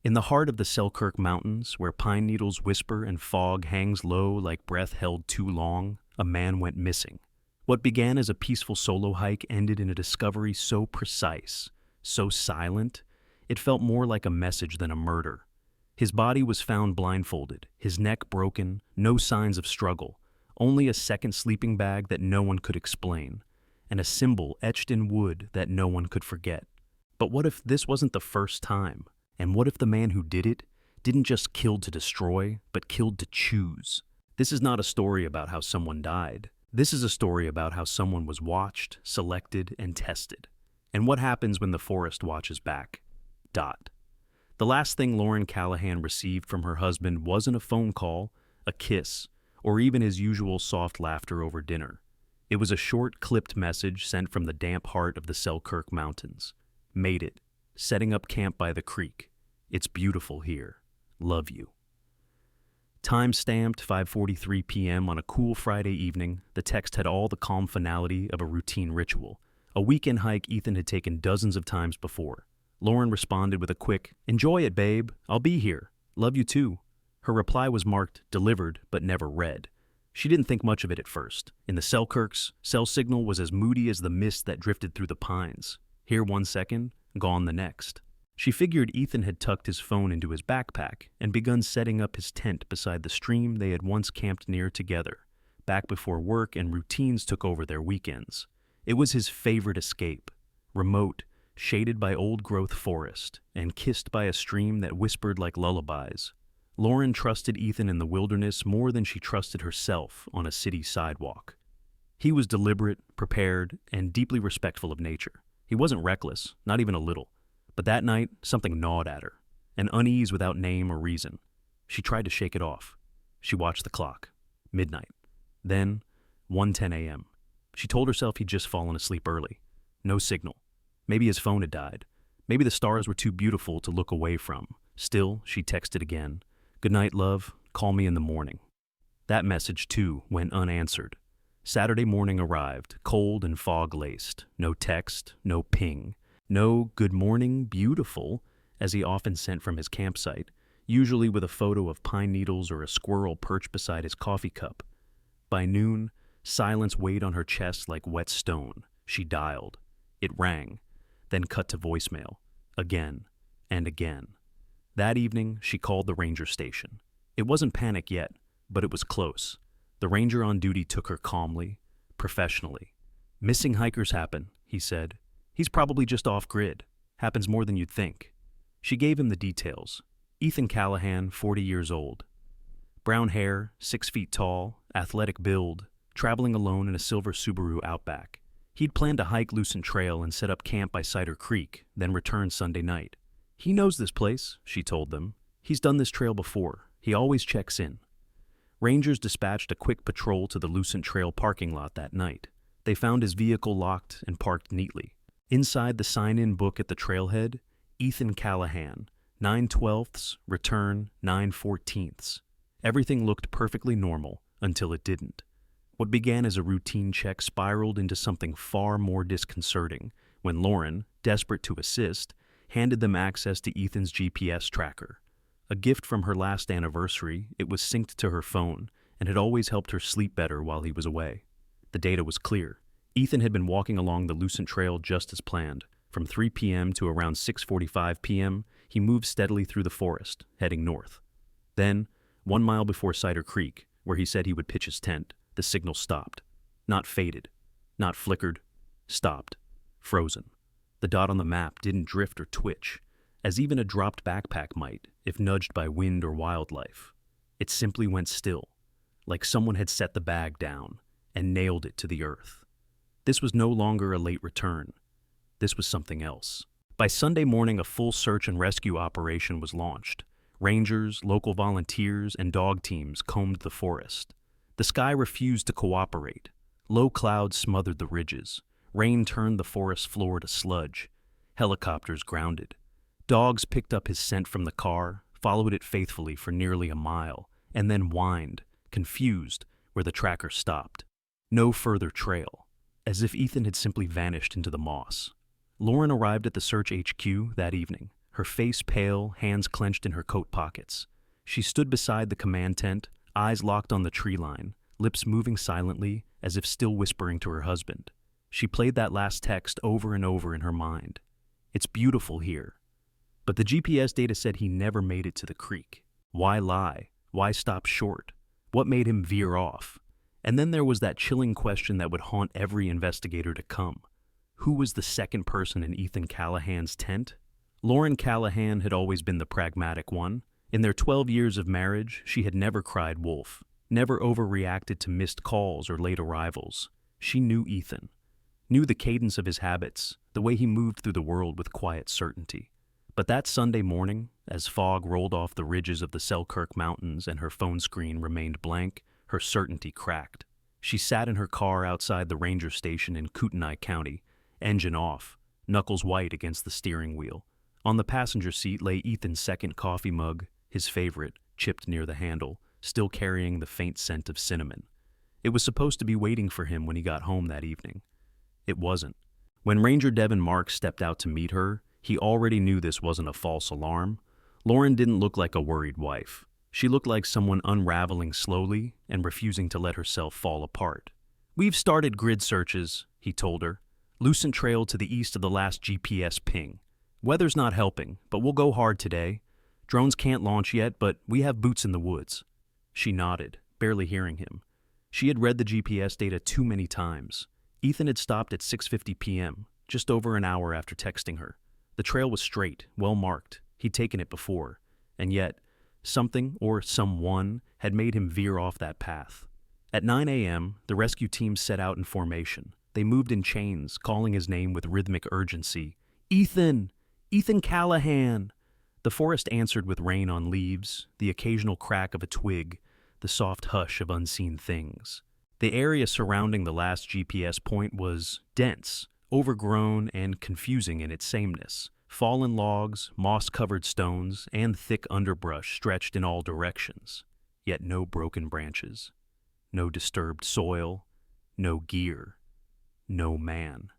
In the heart of the Selkirk Mountains, where pine needles whisper and fog hangs low like breath held too long, a man went missing. What began as a peaceful solo hike ended in a discovery so precise, so silent, it felt more like a message than a murder. His body was found blindfolded, his neck broken, no signs of struggle, only a second sleeping bag that no one could explain, and a symbol etched in wood that no one could forget. But what if this wasn't the first time? And what if the man who did it didn't just kill to destroy, but killed to choose? This is not a story about how someone died. This is a story about how someone was watched, selected, and tested. And what happens when the forest watches back? The last thing Lauren Callahan received from her husband wasn't a phone call, a kiss, or even his usual soft laughter over dinner. It was a short, clipped message sent from the damp heart of the Selkirk Mountains. Made it. Setting up camp by the creek. It's beautiful here. Love you. Time-stamped 5:43 p.m. on a cool Friday evening, the text had all the calm finality of a routine ritual. A weekend hike Ethan had taken dozens of times before. Lauren responded with a quick, "Enjoy it, babe. I'll be here. Love you too." Her reply was marked delivered but never read. She didn't think much of it at first. In the Selkirks, cell signal was as moody as the mist that drifted through the pines. Here 1 second, gone the next. She figured Ethan had tucked his phone into his backpack and begun setting up his tent beside the stream they had once camped near together, back before work and routines took over their weekends. It was his favorite escape, remote, shaded by old-growth forest, and kissed by a stream that whispered like lullabies. Lauren trusted Ethan in the wilderness more than she trusted herself on a city sidewalk. He was deliberate, prepared, and deeply respectful of nature. He wasn't reckless, not even a little. But that night, something gnawed at her, an unease without name or reason. She tried to shake it off. She watched the clock. Midnight. Then, 1:10 a.m. She told herself he'd just fallen asleep early. No signal. Maybe his phone had died. Maybe the stars were too beautiful to look away from. Still, she texted again. "Good night, love. Call me in the morning." That message, too, went unanswered. Saturday morning arrived, cold and fog-laced. No text, no ping. No "good morning, beautiful," as he often sent from his campsite, usually with a photo of pine needles or a squirrel perched beside his coffee cup. By noon, silence weighed on her chest like wet stone. She dialed. It rang, then cut to voicemail. Again and again. That evening, she called the ranger station. It wasn't panic yet, but it was close. The ranger on duty took her calmly, professionally. "Missing hikers happen," he said. "He's probably just off-grid. Happens more than you'd think." She gave him the details. Ethan Callahan, 40 years old. Brown hair, 6 feet tall, athletic build, traveling alone in a silver Subaru Outback. He'd planned to hike Lucent Trail and set up camp by Cider Creek, then return Sunday night. "He knows this place," she told them. "He's done this trail before. He always checks in." Rangers dispatched a quick patrol to the Lucent Trail parking lot that night. They found his vehicle locked and parked neatly. Inside the sign-in book at the trailhead, Ethan Callahan, 9/12, return 9/14. Everything looked perfectly normal until it didn't. What began as a routine check spiraled into something far more disconcerting when Lauren, desperate to assist, handed them access to Ethan's GPS tracker. A gift from her last anniversary, it was synced to her phone and had always helped her sleep better while he was away. The data was clear. Ethan had been walking along the Lucent Trail just as planned. From 3 p.m. to around 6:45 p.m., he moved steadily through the forest, heading north. Then, 1 mile before Cider Creek, where he said he would pitch his tent, the signal stopped. Not faded, not flickered, stopped, frozen. The dot on the map didn't drift or twitch, as even a dropped backpack might, if nudged by wind or wildlife. It simply went still, like someone had set the bag down and nailed it to the earth. This was no longer a late return. This was something else. By Sunday morning, a full search and rescue operation was launched. Rangers, local volunteers, and dog teams combed the forest. The sky refused to cooperate. Low clouds smothered the ridges. Rain turned the forest floor to sludge. Helicopters grounded. Dogs picked up his scent from the car, followed it faithfully for nearly a mile, and then whined, confused, where the tracker stopped. No further trail, as if Ethan had simply vanished into the moss. Lauren arrived at the search HQ that evening. her face pale, hands clenched in her coat pockets. She stood beside the command tent, eyes locked on the tree line, lips moving silently as if still whispering to her husband. She played that last text over and over in her mind. "It's beautiful here." But the GPS data said he never made it to the creek. Why lie? Why stop short? What made him veer off? And then there was that chilling question that would haunt every investigator to come. Who was the second person in Ethan Callahan's tent? Lauren Callahan had always been the pragmatic one. In their 12 years of marriage, she had never cried wolf, never overreacted to missed calls or late arrivals. She knew Ethan, knew the cadence of his habits, the way he moved through the world with quiet certainty. But that Sunday morning, as fog rolled off the ridges of the Selkirk Mountains and her phone screen remained blank, her certainty cracked. She sat in her car outside the ranger station in Kootenai County, engine off, knuckles white against the steering wheel. On the passenger seat lay Ethan's second coffee mug, his favorite, chipped near the handle, still carrying the faint scent of cinnamon. It was supposed to be waiting for him when he got home that evening. It wasn't. When Ranger Devin Marks stepped out to meet her, he already knew this wasn't a false alarm. Lauren didn't look like a worried wife. She looked like someone unraveling slowly and refusing to let herself fall apart. "We've started grid searches," he told her. "Lucent trail to the east of the last GPS ping. Weather's not helping, but we'll go hard today. Drones can't launch yet, but we have boots in the woods." She nodded, barely hearing him. She had read the GPS data too many times. Ethan had stopped at 6:50 p.m., just over an hour after texting her. The trail was straight, well marked. He'd taken it before. And yet, something or someone had made him veer off that path. At 9 a.m., the rescue team set out in formation. They moved in chains, calling his name with rhythmic urgency. "Ethan! Ethan Callahan!" The forest answered with rain on leaves, the occasional crack of a twig, the soft hush of unseen things. The area surrounding the last GPS point was dense, overgrown, and confusing in its sameness. Fallen logs, moss-covered stones, and thick underbrush stretched in all directions. Yet no broken branches, no disturbed soil, no gear, no man.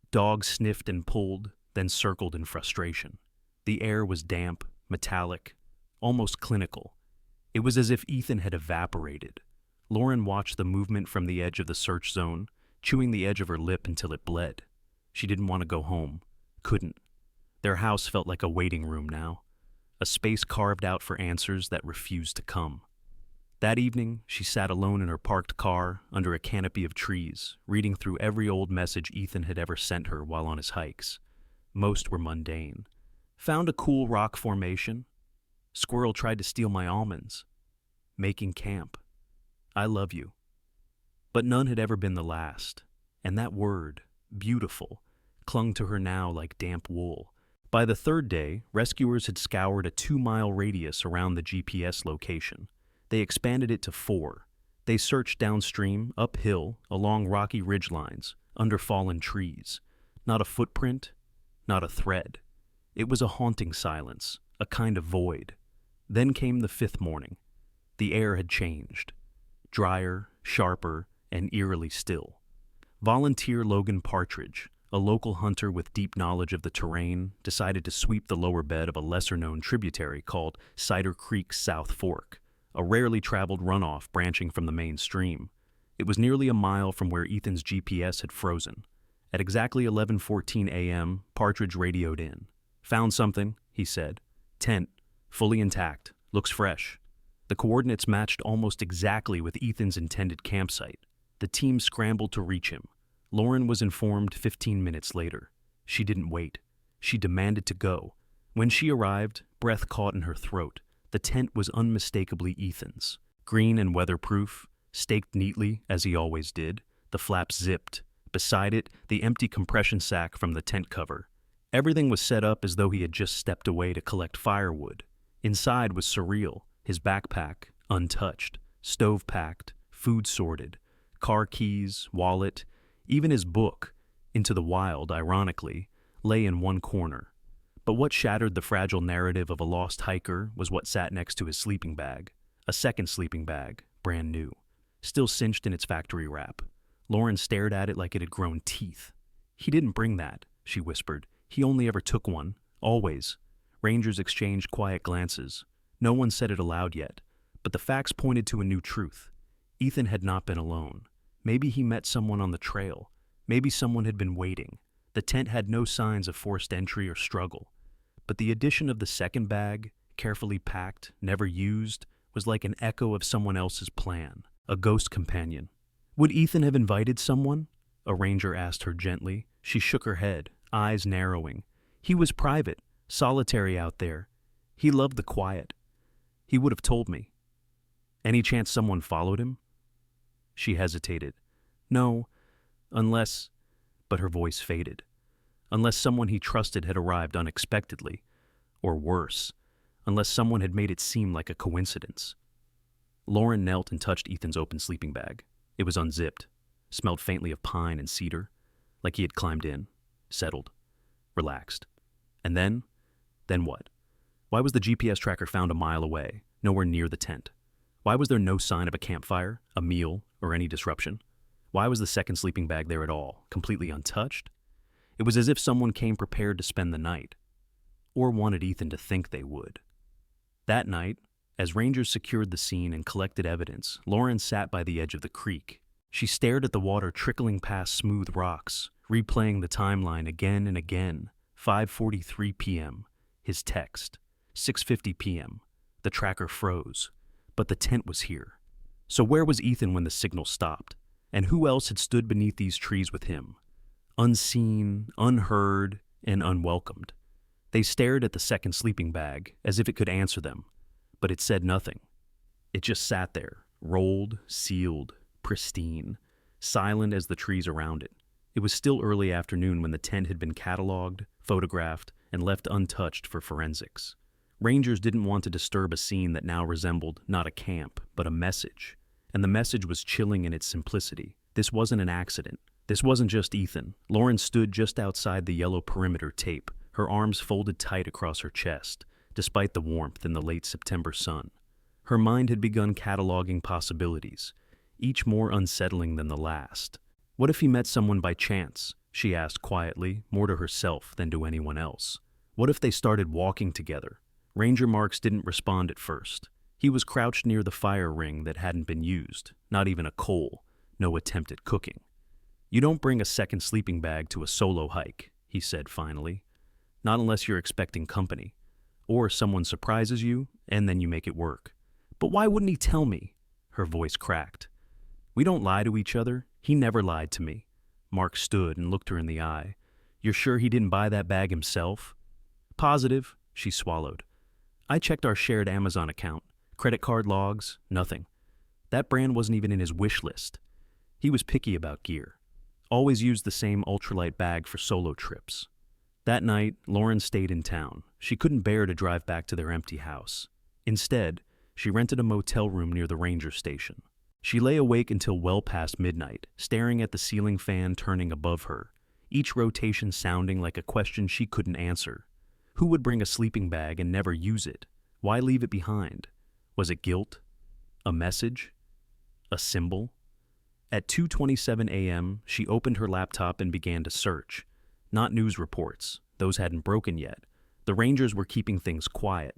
Dogs sniffed and pulled, then circled in frustration. The air was damp, metallic, almost clinical. It was as if Ethan had evaporated. Lauren watched the movement from the edge of the search zone, chewing the edge of her lip until it bled. She didn't want to go home. Couldn't. Their house felt like a waiting room now, a space carved out for answers that refused to come. That evening, she sat alone in her parked car under a canopy of trees, reading through every old message Ethan had ever sent her while on his hikes. Most were mundane. "Found a cool rock formation. Squirrel tried to steal my almonds. Making camp. I love you." But none had ever been the last, and that word, beautiful, clung to her now like damp wool. By the third day, rescuers had scoured a 2-mile radius around the GPS location. They expanded it to 4. They searched downstream, uphill, along rocky ridgelines, under fallen trees. Not a footprint, not a thread. It was a haunting silence, a kind of void. Then came the 5th morning. The air had changed. Drier, sharper, and eerily still. Volunteer Logan Partridge, a local hunter with deep knowledge of the terrain, decided to sweep the lower bed of a lesser-known tributary called Cider Creek's South Fork, a rarely traveled runoff branching from the main stream. It was nearly a mile from where Ethan's GPS had frozen. At exactly 11:14 a.m., Partridge radioed in. "Found something," he said. "Tent, fully intact, looks fresh." The coordinates matched almost exactly with Ethan's intended campsite. The team scrambled to reach him. Lauren was informed 15 minutes later. She didn't wait. She demanded to go. When she arrived, breath caught in her throat. The tent was unmistakably Ethan's. Green and weatherproof, staked neatly, as he always did, the flaps zipped. Beside it, the empty compression sack from the tent cover. Everything was set up as though he had just stepped away to collect firewood. Inside was surreal, his backpack, untouched, stove-packed, food sorted, car keys, wallet, even his book, Into the Wild, ironically, lay in one corner. But what shattered the fragile narrative of a lost hiker was what sat next to his sleeping bag. A second sleeping bag, brand new, still cinched in its factory wrap. Lauren stared at it like it had grown teeth. "He didn't bring that," she whispered. "He only ever took one, always." Rangers exchanged quiet glances. No one said it aloud yet, but the facts pointed to a new truth. Ethan had not been alone. Maybe he met someone on the trail. Maybe someone had been waiting. The tent had no signs of forced entry or struggle. But the addition of the second bag, carefully packed, never used, was like an echo of someone else's plan, a ghost companion. Would Ethan have invited someone? A ranger asked her gently. She shook her head, eyes narrowing. He was private, solitary out there. He loved the quiet. He would have told me. Any chance someone followed him? She hesitated. No, unless... But her voice faded. Unless someone he trusted had arrived unexpectedly. Or worse, unless someone had made it seem like a coincidence. Lauren knelt and touched Ethan's open sleeping bag. It was unzipped, smelled faintly of pine and cedar, like he had climbed in, settled, relaxed. And then what? Why was the GPS tracker found a mile away, nowhere near the tent? Why was there no sign of a campfire, a meal, or any disruption? Why was the second sleeping bag there at all, completely untouched? It was as if someone came prepared to spend the night, or wanted Ethan to think they would. That night, as rangers secured the scene and collected evidence, Lauren sat by the edge of the creek. She stared at the water trickling past smooth rocks, replaying the timeline again and again. 5:43 p.m., his text. 6:50 p.m., the tracker froze, but the tent was here. So where was Ethan when the signal stopped? And who else had stood beneath these trees with him? Unseen, unheard, and unwelcomed. They stared at the second sleeping bag as if it could answer them, but it said nothing. It just sat there, rolled, sealed, pristine, silent as the trees around it. It was still early afternoon when the tent had been cataloged, photographed, and left untouched for forensics. Rangers didn't want to disturb a scene that now resembled not a camp, but a message. And the message was chilling in its simplicity. This wasn't an accident. This wasn't just Ethan. Lauren stood just outside the yellow perimeter tape, her arms folded tight across her chest, despite the warmth in the late September sun. Her mind had begun cataloging possibilities, each more unsettling than the last. What if he met someone by chance? She asked quietly, more to herself than to anyone else. What if they started walking together? Ranger Marks didn't respond at first. He was crouched near the fire ring that hadn't been used, not even a coal, no attempt at cooking. You don't bring a second sleeping bag to a solo hike, he said finally. Not unless you're expecting company. Or someone surprises you, and then you make it work. But why wouldn't he tell me? Her voice cracked. We don't lie to each other. He never lied to me. Mark stood and looked her in the eye. You're sure he didn't buy that bag himself? Positive, she swallowed. I checked our shared Amazon account. Credit card logs, nothing. That brand wasn't even in his wish list. He was picky about gear. Always used the same ultralight bag for solo trips. That night, Lauren stayed in town. She couldn't bear to drive back to their empty house. Instead, she rented a motel room near the ranger station. She lay awake until well past midnight, staring at the ceiling fan turning above her, each rotation sounding like a question she couldn't answer. Who would bring a sleeping bag and never use it? Why leave it behind? Was it guilt? A message? A symbol? At 2:27 a.m., she opened her laptop and began to search. Not news reports. Those hadn't broken yet. The Rangers were keeping things quiet.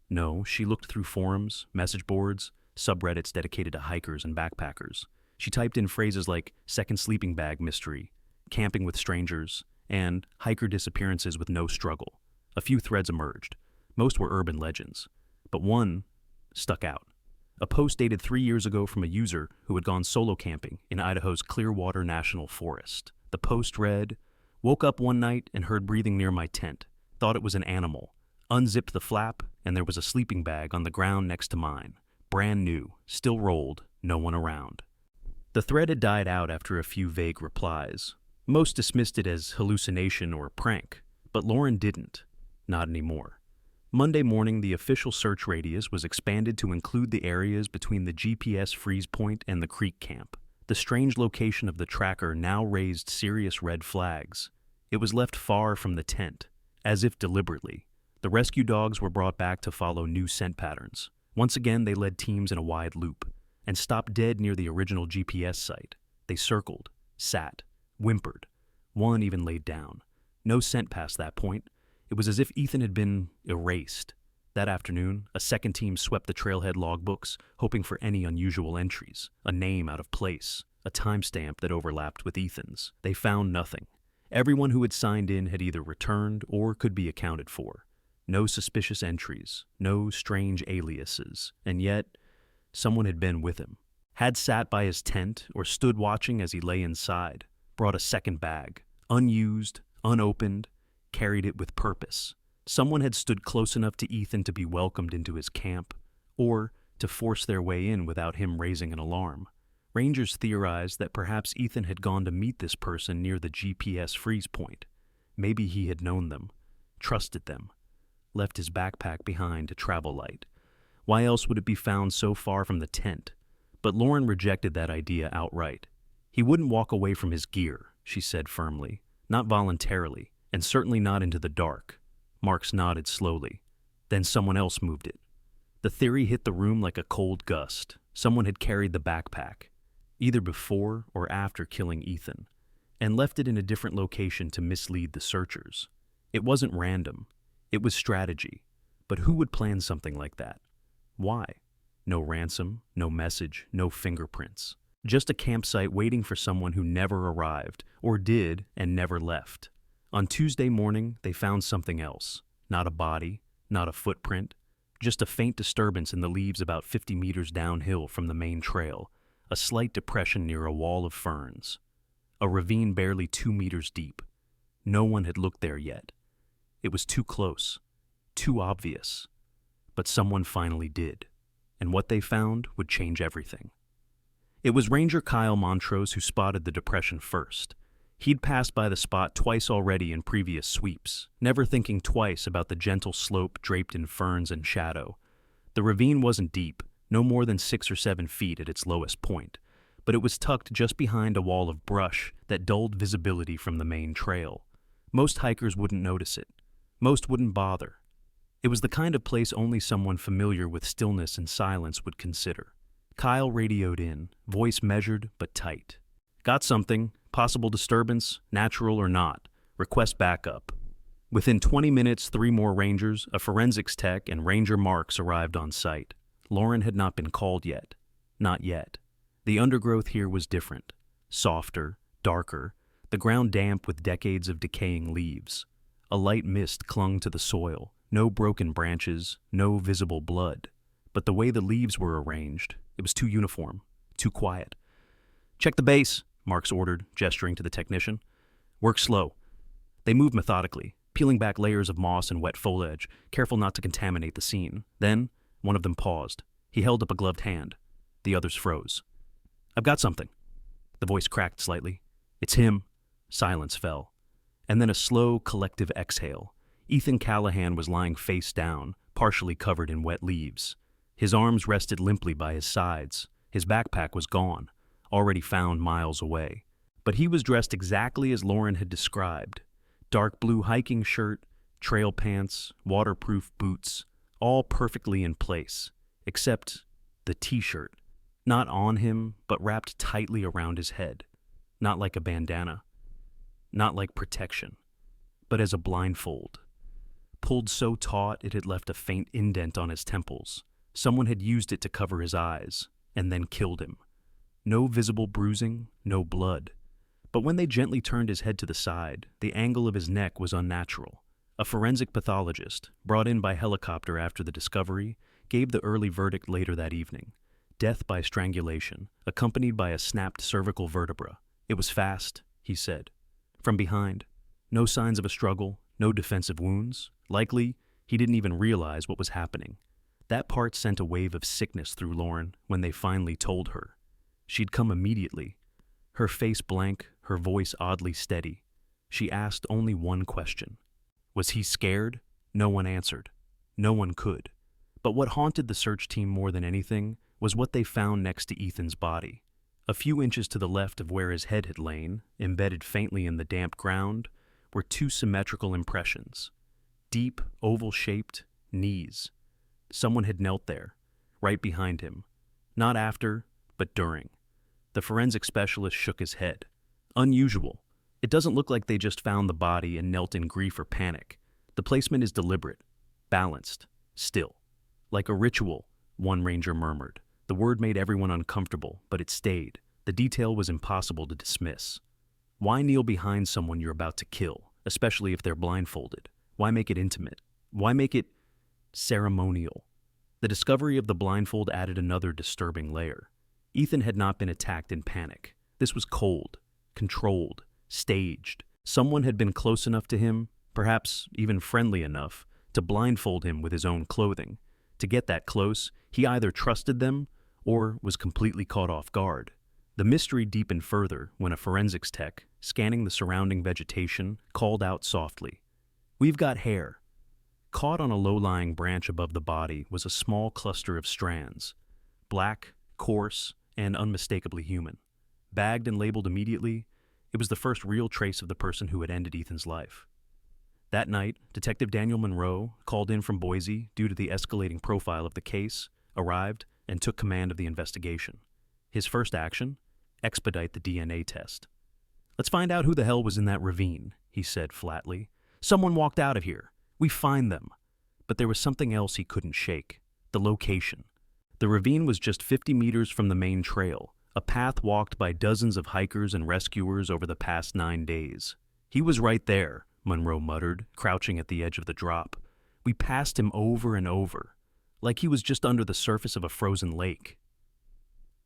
No, she looked through forums, message boards, subreddits dedicated to hikers and backpackers. She typed in phrases like second sleeping bag mystery, camping with strangers, and hiker disappearances with no struggle. A few threads emerged. Most were urban legends, but one stuck out. A post dated 3 years ago from a user who had gone solo camping in Idaho's Clearwater National Forest. The post read, "Woke up one night and heard breathing near my tent. Thought it was an animal. Unzipped the flap, and there was a sleeping bag on the ground next to mine. Brand new, still rolled, no one around." The thread had died out after a few vague replies. Most dismissed it as hallucination or prank, but Lauren didn't. Not anymore. Monday morning, the official search radius was expanded to include the areas between the GPS freeze point and the creek camp. The strange location of the tracker now raised serious red flags. It was left far from the tent, as if deliberately. The rescue dogs were brought back to follow new scent patterns. Once again, they led teams in a wide loop and stopped dead near the original GPS site. They circled, sat, whimpered. One even laid down. No scent past that point. It was as if Ethan had been erased. That afternoon, a second team swept the trailhead logbooks, hoping for any unusual entries, a name out of place, a timestamp that overlapped with Ethan's. They found nothing. Everyone who had signed in had either returned or could be accounted for. No suspicious entries, no strange aliases, and yet someone had been with him. Had sat by his tent or stood watching as he lay inside, brought a second bag, unused, unopened, carried it with purpose. Someone had stood close enough to Ethan to be welcomed into his camp, or to force their way in without him raising an alarm. Rangers theorized that perhaps Ethan had gone to meet this person near the GPS freeze point. Maybe he had known them, trusted them, left his backpack behind to travel light. Why else would it be found so far from the tent? But Lauren rejected that idea outright. He wouldn't walk away from his gear, she said firmly, not voluntarily, and certainly not into the dark. Marks nodded slowly. Then someone else moved it. The theory hit the room like a cold gust. Someone had carried the backpack, either before or after killing Ethan, and left it in a different location to mislead the searchers. It wasn't random. It was strategy. But who would plan something like that? Why? No ransom, no message, no fingerprints. Just a campsite waiting for someone who never arrived, or did and never left. On Tuesday morning, they found something else. Not a body, not a footprint, just a faint disturbance in the leaves about 50 meters downhill from the main trail, a slight depression near a wall of ferns. A ravine barely 2 meters deep. No one had looked there yet. It was too close, too obvious. But someone finally did, and what they found would change everything. It was Ranger Kyle Montrose who spotted the depression first. He'd passed by the spot twice already in previous sweeps, never thinking twice about the gentle slope draped in ferns and shadow. The ravine wasn't deep, no more than 6 or 7 feet at its lowest point, but it was tucked just behind a wall of brush that dulled visibility from the main trail. Most hikers wouldn't notice it. Most wouldn't bother. It was the kind of place only someone familiar with stillness and silence would consider. Kyle radioed in, voice measured but tight. "Got something. Possible disturbance, natural or not. Request backup." Within 20 minutes, 3 more rangers, a forensics tech, and Ranger Marks arrived on site. Lauren had not been called yet. Not yet. The undergrowth here was different. Softer, darker, the ground damp with decades of decaying leaves. A light mist clung to the soil. No broken branches, no visible blood. But the way the leaves were arranged, it was too uniform, too quiet. "Check the base," Marks ordered, gesturing to the technician. "Work slow." They moved methodically, peeling back layers of moss and wet foliage, careful not to contaminate the scene. Then, one of them paused. He held up a gloved hand. The others froze. "I've got something." The voice cracked slightly. "It's him." Silence fell. And then a slow, collective exhale. Ethan Callahan was lying face down, partially covered in wet leaves. His arms rested limply by his sides. His backpack was gone, already found miles away. But he was dressed exactly as Lauren had described. Dark blue hiking shirt, trail pants, waterproof boots, all perfectly in place, except the t-shirt. Not on him, but wrapped tightly around his head. Not like a bandana. Not like protection, but as a blindfold. Pulled so taut it had left a faint indent on his temples. Someone had used it to cover his eyes, and then killed him. No visible bruising, no blood. But when they gently turned his head to the side, the angle of his neck was unnatural. A forensic pathologist, brought in by helicopter after the discovery, gave the early verdict later that evening. Death by strangulation, accompanied by a snapped cervical vertebra. It was fast, he said. From behind. No signs of a struggle, no defensive wounds. Likely, he didn't even realize what was happening. That part sent a wave of sickness through Lauren when they finally told her. She'd come immediately. Her face blank, her voice oddly steady. She asked only one question. Was he scared? No one answered. No one could. But what haunted the search team more than anything was what they found next to Ethan's body. A few inches to the left of where his head had lain, embedded faintly in the damp ground, were 2 symmetrical impressions. Deep, oval-shaped knees. Someone had knelt there, right behind him. Not after, but during. The forensic specialist shook his head. Unusual. It doesn't look like they just found the body and knelt in grief or panic. The placement is deliberate, balanced, still. Like a ritual, one ranger murmured. The word made everyone uncomfortable, but it stayed. The detail was impossible to dismiss. Why kneel behind someone you're about to kill, especially if they're blindfolded? Why make it intimate? Why make it ceremonial? The discovery of the blindfold added another disturbing layer. Ethan had not been attacked in panic. This was cold, controlled, staged. Someone had been close enough to him, perhaps even friendly enough, to blindfold him with his own clothing. To get that close, he either trusted them or was completely caught off guard. The mystery deepened further when a forensics tech, scanning the surrounding vegetation, called out softly, "We've got hair." Caught on a low-lying branch above the body was a small cluster of strands, black, coarse, and unmistakably human. Bagged and labeled immediately, it was the first real trace of the person who had ended Ethan's life. That night, Detective Daniel Monroe, called in from Boise due to the escalating profile of the case, arrived and took command of the investigation. His first action? Expedite the DNA test. "Let's find out who the hell was in that ravine," he said flatly. "Someone walked out of here. We find them." But there was something else he couldn't shake: the location. The ravine was just 50 meters from the main trail, a path walked by dozens of hikers and rescuers over the past 9 days. "He was right there," Monroe muttered, crouching at the edge of the drop. "We passed him over and over, like he was just under the surface of a frozen lake."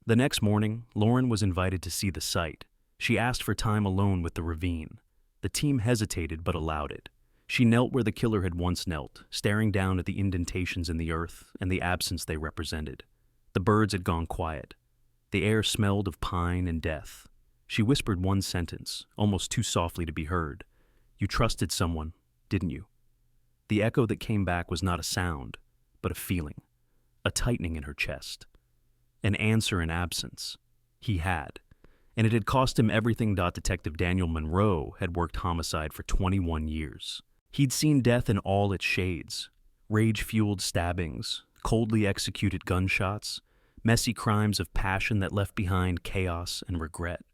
The next morning, Lauren was invited to see the site. She asked for time alone with the ravine. The team hesitated but allowed it. She knelt where the killer had once knelt, staring down at the indentations in the earth and the absence they represented. The birds had gone quiet. The air smelled of pine and death. She whispered one sentence, almost too softly to be heard. "You trusted someone, didn't you?" The echo that came back was not a sound, but a feeling, a tightening in her chest. An answer in absence. He had. And it had cost him everything. Detective Daniel Monroe had worked homicide for 21 years. He'd seen death in all its shades: rage-fueled stabbings, coldly executed gunshots, messy crimes of passion that left behind chaos and regret.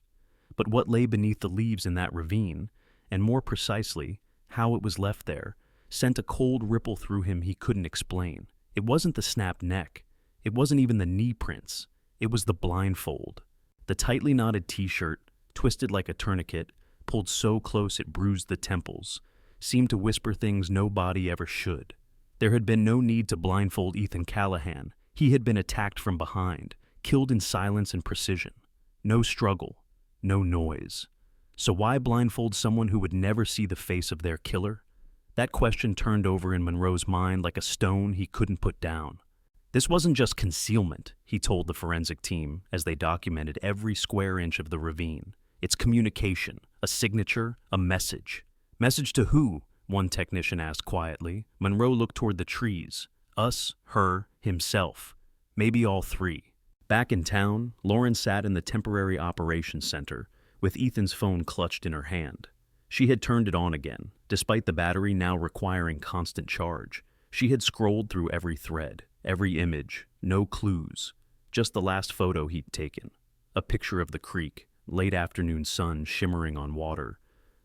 But what lay beneath the leaves in that ravine, and more precisely, how it was left there, sent a cold ripple through him he couldn't explain. It wasn't the snapped neck. It wasn't even the knee prints. It was the blindfold. The tightly knotted t-shirt, twisted like a tourniquet, pulled so close it bruised the temples, seemed to whisper things no body ever should. There had been no need to blindfold Ethan Callahan. He had been attacked from behind, killed in silence and precision. No struggle, no noise. So why blindfold someone who would never see the face of their killer? That question turned over in Monroe's mind like a stone he couldn't put down. This wasn't just concealment, he told the forensic team as they documented every square inch of the ravine. It's communication, a signature, a message. "Message to who?" one technician asked quietly. Monroe looked toward the trees. Us, her, himself. Maybe all three. Back in town, Lauren sat in the temporary operations center, with Ethan's phone clutched in her hand. She had turned it on again, despite the battery now requiring constant charge. She had scrolled through every thread, every image, no clues. Just the last photo he'd taken. A picture of the creek, late afternoon sun shimmering on water.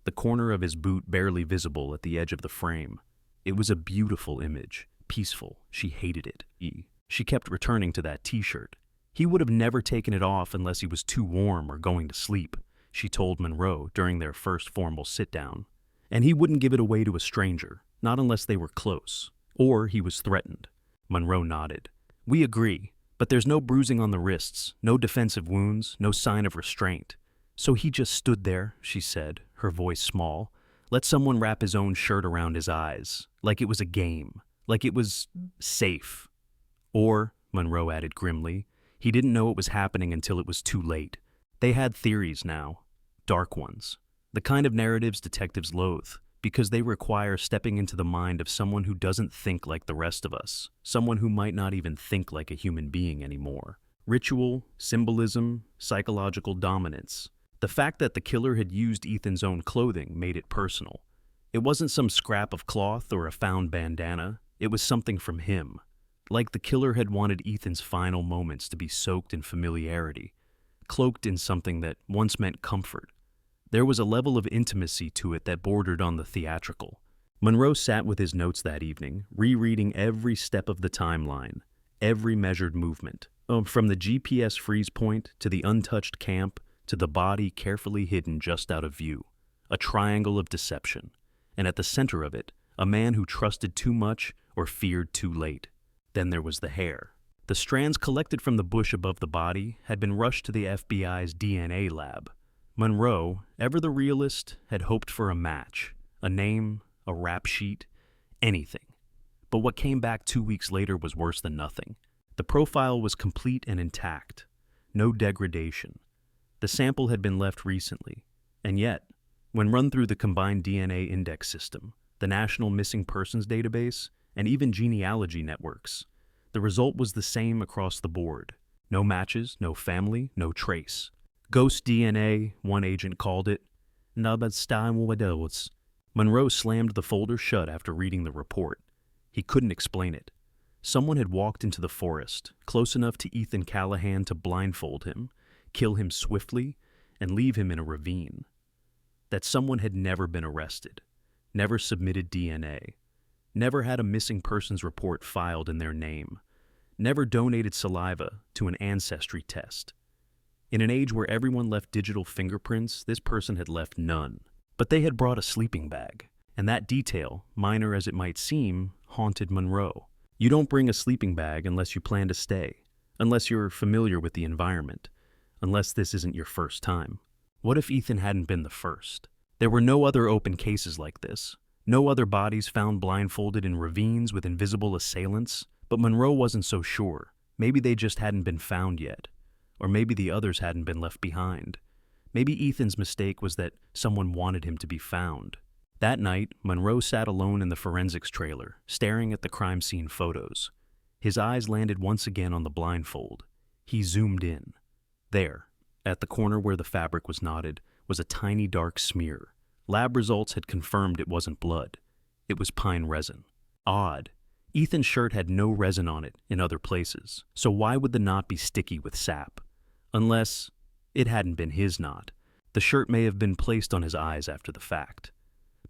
The corner of his boot barely visible at the edge of the frame. It was a beautiful image, peaceful. She hated it. She kept returning to that t-shirt. He would have never taken it off unless he was too warm or going to sleep, she told Monroe during their first formal sit-down. And he wouldn't give it away to a stranger, not unless they were close, or he was threatened. Monroe nodded. "We agree, but there's no bruising on the wrists, no defensive wounds, no sign of restraint." "So he just stood there," she said, her voice small. "Let someone wrap his own shirt around his eyes, like it was a game, like it was safe." Or, Monroe added grimly, he didn't know it was happening until it was too late. They had theories now, dark ones, the kind of narratives detectives loathe, because they require stepping into the mind of someone who doesn't think like the rest of us, someone who might not even think like a human being anymore. Ritual, symbolism, psychological dominance. The fact that the killer had used Ethan's own clothing made it personal. It wasn't some scrap of cloth or a found bandana. It was something from him. Like the killer had wanted Ethan's final moments to be soaked in familiarity, cloaked in something that once meant comfort. There was a level of intimacy to it that bordered on the theatrical. Monroe sat with his notes that evening, rereading every step of the timeline, every measured movement, from the GPS freeze point to the untouched camp to the body carefully hidden just out of view, a triangle of deception, and at the center of it, a man who trusted too much or feared too late. Then there was the hair. The strands collected from the bush above the body had been rushed to the FBI's DNA lab. Monroe, ever the realist, had hoped for a match, a name, a rap sheet, anything. But what came back 2 weeks later was worse than nothing. The profile was complete and intact. No degradation. The sample had been left recently. And yet, when run through the combined DNA index system, the National Missing Persons Database, and even genealogy networks, the result was the same across the board. No matches, no family, no trace. Ghost DNA, one agent called it. Monroe slammed the folder shut after reading the report. He couldn't explain it. Someone had walked into the forest, close enough to Ethan Callahan to blindfold him, kill him swiftly, and leave him in a ravine. That someone had never been arrested, never submitted DNA, never had a missing persons report filed in their name, never donated saliva to an ancestry test. In an age where everyone left digital fingerprints, this person had left none. But they had brought a sleeping bag, and that detail, minor as it might seem, haunted Monroe. You don't bring a sleeping bag unless you plan to stay, unless you're familiar with the environment, unless this isn't your first time. What if Ethan hadn't been the first? There were no other open cases like this, no other bodies found blindfolded in ravines with invisible assailants, but Monroe wasn't so sure. Maybe they just hadn't been found yet, or maybe the others hadn't been left behind. Maybe Ethan's mistake was that someone wanted him to be found. That night, Monroe sat alone in the forensics trailer, staring at the crime scene photos. His eyes landed once again on the blindfold. He zoomed in. There, at the corner where the fabric was knotted, was a tiny dark smear. Lab results had confirmed it wasn't blood. It was pine resin. Odd. Ethan's shirt had no resin on it in other places, so why would the knot be sticky with sap? Unless it hadn't been his knot. The shirt may have been placed on his eyes after the fact.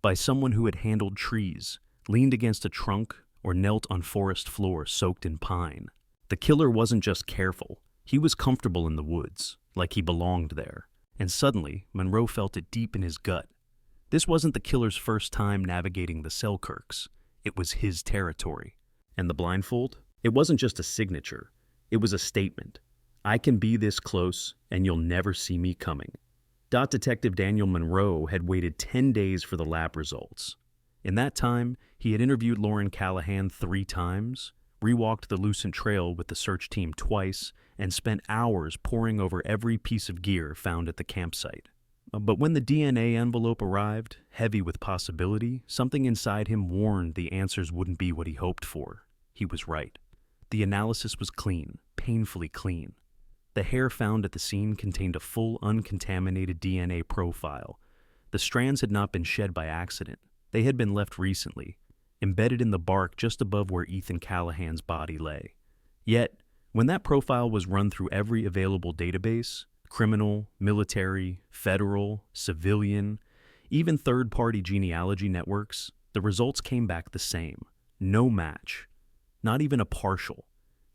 By someone who had handled trees, leaned against a trunk, or knelt on forest floor soaked in pine. The killer wasn't just careful. He was comfortable in the woods, like he belonged there. And suddenly, Monroe felt it deep in his gut. This wasn't the killer's first time navigating the Selkirks. It was his territory. And the blindfold? It wasn't just a signature. It was a statement. I can be this close, and you'll never see me coming. Detective Daniel Monroe had waited 10 days for the lab results. In that time, he had interviewed Lauren Callahan 3 times, rewalked the Lucent Trail with the search team twice, and spent hours poring over every piece of gear found at the campsite. But when the DNA envelope arrived, heavy with possibility, something inside him warned the answers wouldn't be what he hoped for. He was right. The analysis was clean, painfully clean. The hair found at the scene contained a full, uncontaminated DNA profile. The strands had not been shed by accident. They had been left recently, embedded in the bark just above where Ethan Callahan's body lay. Yet, when that profile was run through every available database, criminal, military, federal, civilian, even third-party genealogy networks, the results came back the same. No match. Not even a partial.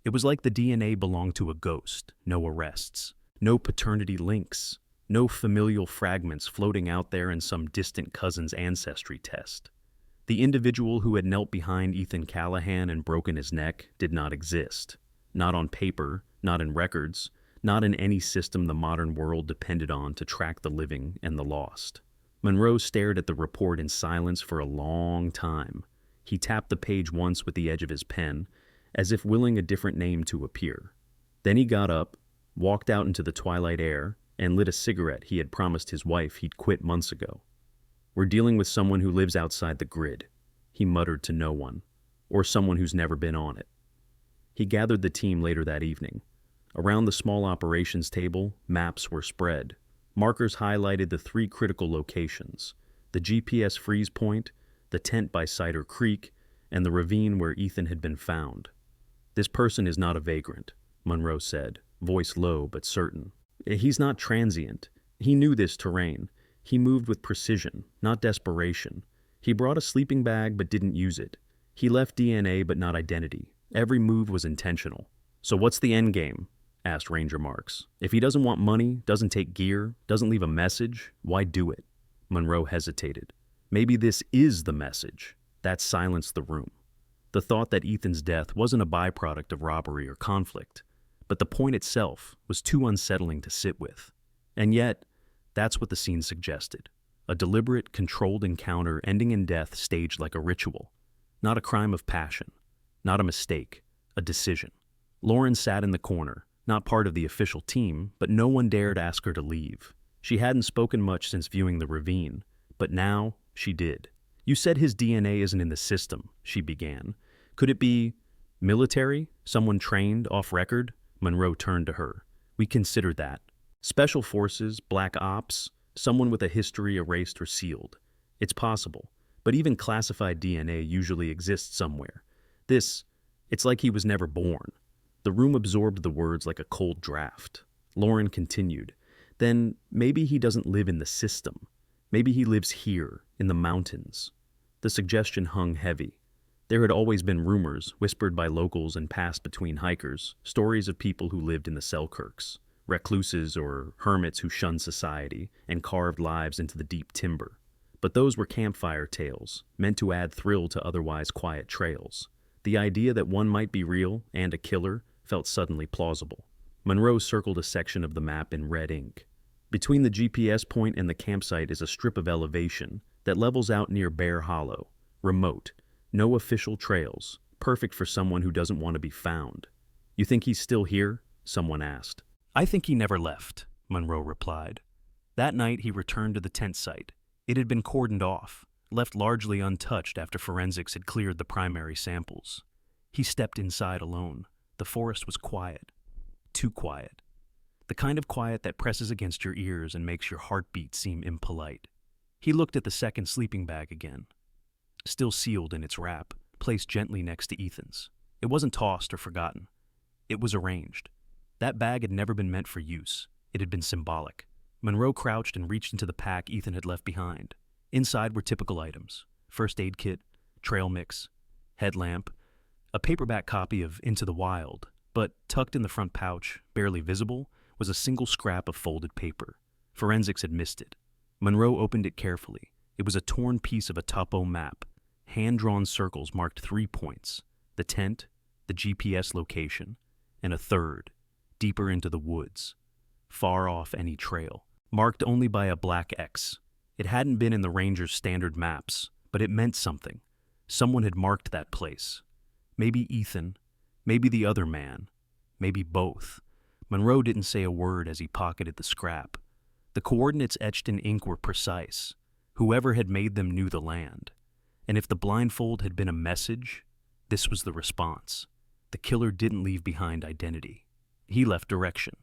It was like the DNA belonged to a ghost. No arrests. No paternity links. No familial fragments floating out there in some distant cousin's ancestry test. The individual who had knelt behind Ethan Callahan and broken his neck did not exist. Not on paper, not in records, not in any system the modern world depended on to track the living and the lost. Monroe stared at the report in silence for a long time. He tapped the page once with the edge of his pen, as if willing a different name to appear. Then he got up, walked out into the twilight air, and lit a cigarette he had promised his wife he'd quit months ago. We're dealing with someone who lives outside the grid, he muttered to no one, or someone who's never been on it. He gathered the team later that evening. Around the small operations table, maps were spread. Markers highlighted the 3 critical locations: the GPS freeze point, the tent by Cider Creek, and the ravine where Ethan had been found. This person is not a vagrant, Monroe said, voice low but certain. He's not transient. He knew this terrain. He moved with precision, not desperation. He brought a sleeping bag but didn't use it. He left DNA but not identity. Every move was intentional. "So what's the end game?" asked Ranger Marks. "If he doesn't want money, doesn't take gear, doesn't leave a message, why do it?" Monroe hesitated. Maybe this is the message. That silenced the room. The thought that Ethan's death wasn't a byproduct of robbery or conflict, but the point itself was too unsettling to sit with. And yet, that's what the scene suggested. A deliberate, controlled encounter ending in death staged like a ritual. Not a crime of passion. Not a mistake. A decision. Lauren sat in the corner, not part of the official team, but no one dared ask her to leave. She hadn't spoken much since viewing the ravine, but now she did. "You said his DNA isn't in the system," she began. "Could it be military? Someone trained, off record?" Monroe turned to her. "We considered that. Special forces, black ops, someone with a history erased or sealed. It's possible, but even classified DNA usually exists somewhere. It's like he was never born." The room absorbed the words like a cold draft. Lauren continued, "Then maybe he doesn't live in the system. Maybe he lives here, in the mountains." The suggestion hung heavy. There had always been rumors, whispered by locals and passed between hikers, stories of people who lived in the Selkirks, recluses or hermits who shunned society and carved lives into the deep timber. But those were campfire tales, meant to add thrill to otherwise quiet trails. The idea that one might be real and a killer felt suddenly plausible. Monroe circled a section of the map in red ink. Between the GPS point and the campsite is a strip of elevation that levels out near Bear Hollow, remote. No official trails, perfect for someone who doesn't want to be found. "You think he's still here?" someone asked. "I think he never left," Monroe replied. That night he returned to the tent site. It had been cordoned off, left largely untouched after forensics had cleared the primary samples. He stepped inside alone. The forest was quiet. Too quiet. The kind of quiet that presses against your ears and makes your heartbeat seem impolite. He looked at the second sleeping bag again. Still sealed in its wrap, placed gently next to Ethan's. It wasn't tossed or forgotten. It was arranged. That bag had never been meant for use. It had been symbolic. Monroe crouched and reached into the pack Ethan had left behind. Inside were typical items: first aid kit, trail mix, headlamp, a paperback copy of Into the Wild, but tucked in the front pouch, barely visible, was a single scrap of folded paper. Forensics had missed it. Monroe opened it carefully. It was a torn piece of a topo map. Hand-drawn circles marked 3 points: the tent, the GPS location, and a third, deeper into the woods, far off any trail, marked only by a black X. It hadn't been in the ranger's standard maps, but it meant something. Someone had marked that place. Maybe Ethan, maybe the other man, maybe both. Monroe didn't say a word as he pocketed the scrap. The coordinates etched in ink were precise. Whoever had made them knew the land. And if the blindfold had been a message, this was the response. The killer didn't leave behind identity. He left direction,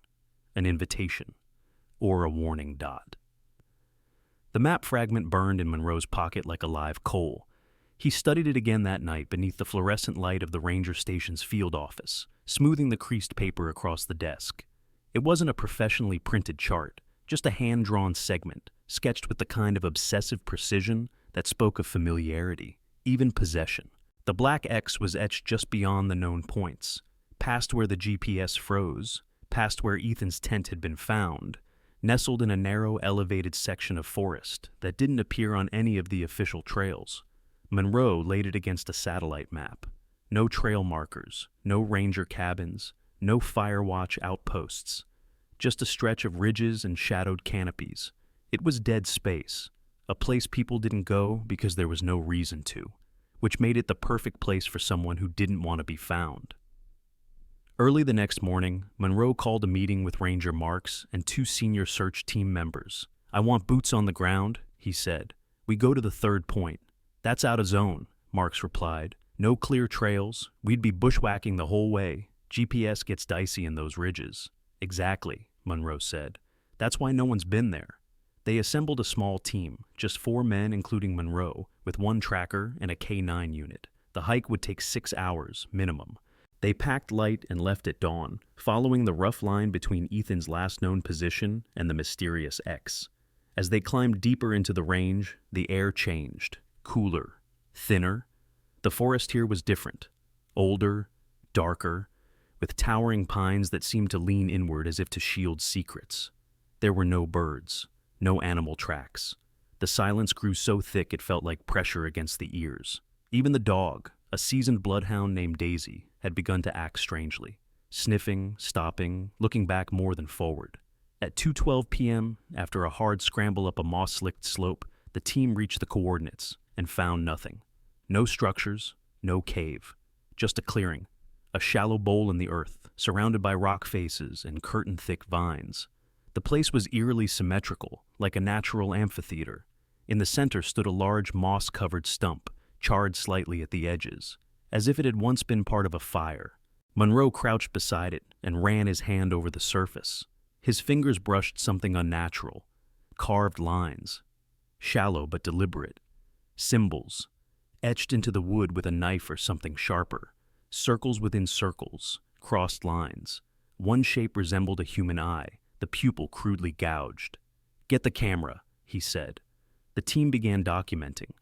an invitation, or a warning dot. The map fragment burned in Monroe's pocket like a live coal. He studied it again that night beneath the fluorescent light of the ranger station's field office, smoothing the creased paper across the desk. It wasn't a professionally printed chart, just a hand-drawn segment, sketched with the kind of obsessive precision that spoke of familiarity, even possession. The black X was etched just beyond the known points, past where the GPS froze, past where Ethan's tent had been found, nestled in a narrow, elevated section of forest that didn't appear on any of the official trails. Monroe laid it against a satellite map. No trail markers, no ranger cabins, no fire watch outposts. Just a stretch of ridges and shadowed canopies. It was dead space, a place people didn't go because there was no reason to, which made it the perfect place for someone who didn't want to be found. Early the next morning, Monroe called a meeting with Ranger Marks and 2 senior search team members. "I want boots on the ground," he said. "We go to the third point." "That's out of zone," Marks replied. "No clear trails. We'd be bushwhacking the whole way. GPS gets dicey in those ridges." "Exactly," Monroe said. "That's why no one's been there." They assembled a small team, just 4 men including Monroe, with 1 tracker and a K9 unit. The hike would take 6 hours, minimum. They packed light and left at dawn, following the rough line between Ethan's last known position and the mysterious X. As they climbed deeper into the range, the air changed. cooler, thinner. The forest here was different. Older, darker, with towering pines that seemed to lean inward as if to shield secrets. There were no birds, no animal tracks. The silence grew so thick it felt like pressure against the ears. Even the dog, a seasoned bloodhound named Daisy, had begun to act strangely, sniffing, stopping, looking back more than forward. At 2:12 p.m., after a hard scramble up a moss-slicked slope, the team reached the coordinates and found nothing. No structures, no cave, just a clearing, a shallow bowl in the earth, surrounded by rock faces and curtain-thick vines. The place was eerily symmetrical, like a natural amphitheater. In the center stood a large moss-covered stump, charred slightly at the edges, as if it had once been part of a fire. Monroe crouched beside it and ran his hand over the surface. His fingers brushed something unnatural, carved lines, shallow but deliberate, symbols, etched into the wood with a knife or something sharper, circles within circles, crossed lines. One shape resembled a human eye, the pupil crudely gouged. "Get the camera," he said. The team began documenting.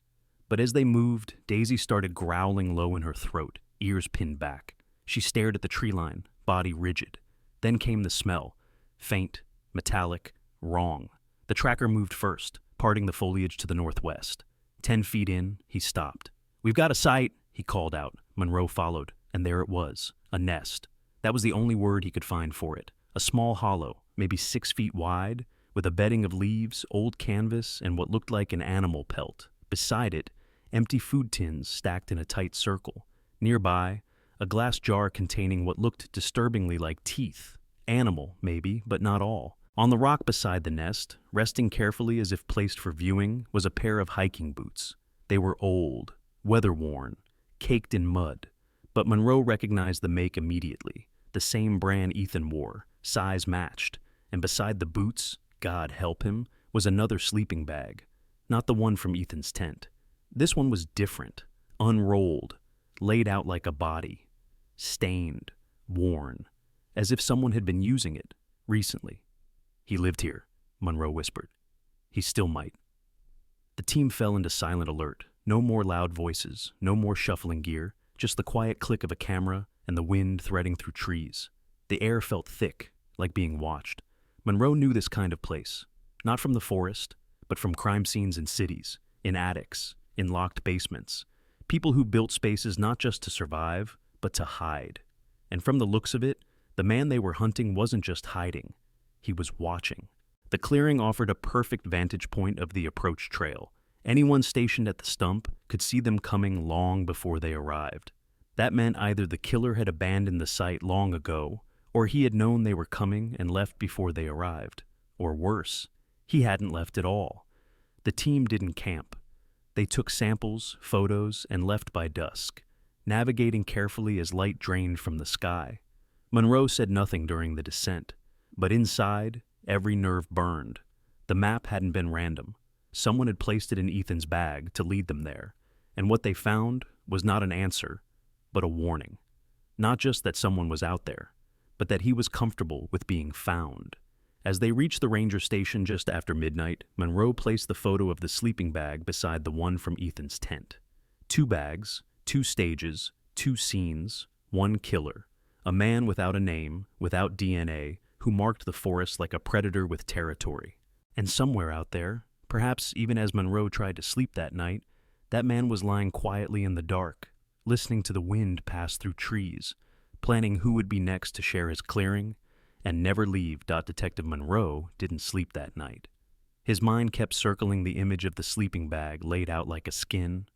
But as they moved, Daisy started growling low in her throat, ears pinned back. She stared at the tree line, body rigid. Then came the smell, faint, metallic, wrong. The tracker moved first, parting the foliage to the northwest. 10 feet in, he stopped. "We've got a sight," he called out. Monroe followed, and there it was, a nest. That was the only word he could find for it. A small hollow, maybe 6 feet wide, with a bedding of leaves, old canvas, and what looked like an animal pelt. Beside it, empty food tins stacked in a tight circle. Nearby, a glass jar containing what looked disturbingly like teeth. Animal, maybe, but not all. On the rock beside the nest, resting carefully as if placed for viewing, was a pair of hiking boots. They were old, weather-worn, caked in mud, but Monroe recognized the make immediately. The same brand Ethan wore, size matched, and beside the boots, God help him, was another sleeping bag. Not the one from Ethan's tent. This one was different, unrolled, laid out like a body, stained, worn, as if someone had been using it recently. "He lived here," Monroe whispered. "He still might." The team fell into silent alert. No more loud voices, no more shuffling gear, just the quiet click of a camera and the wind threading through trees. The air felt thick, like being watched. Monroe knew this kind of place, not from the forest, but from crime scenes in cities, in attics, in locked basements. People who built spaces not just to survive, but to hide. And from the looks of it, the man they were hunting wasn't just hiding. He was watching. The clearing offered a perfect vantage point of the approach trail. Anyone stationed at the stump could see them coming long before they arrived. That meant either the killer had abandoned the site long ago, or he had known they were coming and left before they arrived. Or worse, he hadn't left at all. The team didn't camp. They took samples, photos, and left by dusk, navigating carefully as light drained from the sky. Monroe said nothing during the descent, but inside, every nerve burned. The map hadn't been random. Someone had placed it in Ethan's bag to lead them there, and what they found was not an answer, but a warning. Not just that someone was out there, but that he was comfortable with being found. As they reached the ranger station just after midnight, Monroe placed the photo of the sleeping bag beside the one from Ethan's tent. 2 bags, 2 stages, 2 scenes, 1 killer. A man without a name, without DNA, who marked the forest like a predator with territory. And somewhere out there, perhaps even as Monroe tried to sleep that night, that man was lying quietly in the dark, listening to the wind pass through trees, planning who would be next to share his clearing, and never leave. Detective Monroe didn't sleep that night. His mind kept circling the image of the sleeping bag laid out like a skin,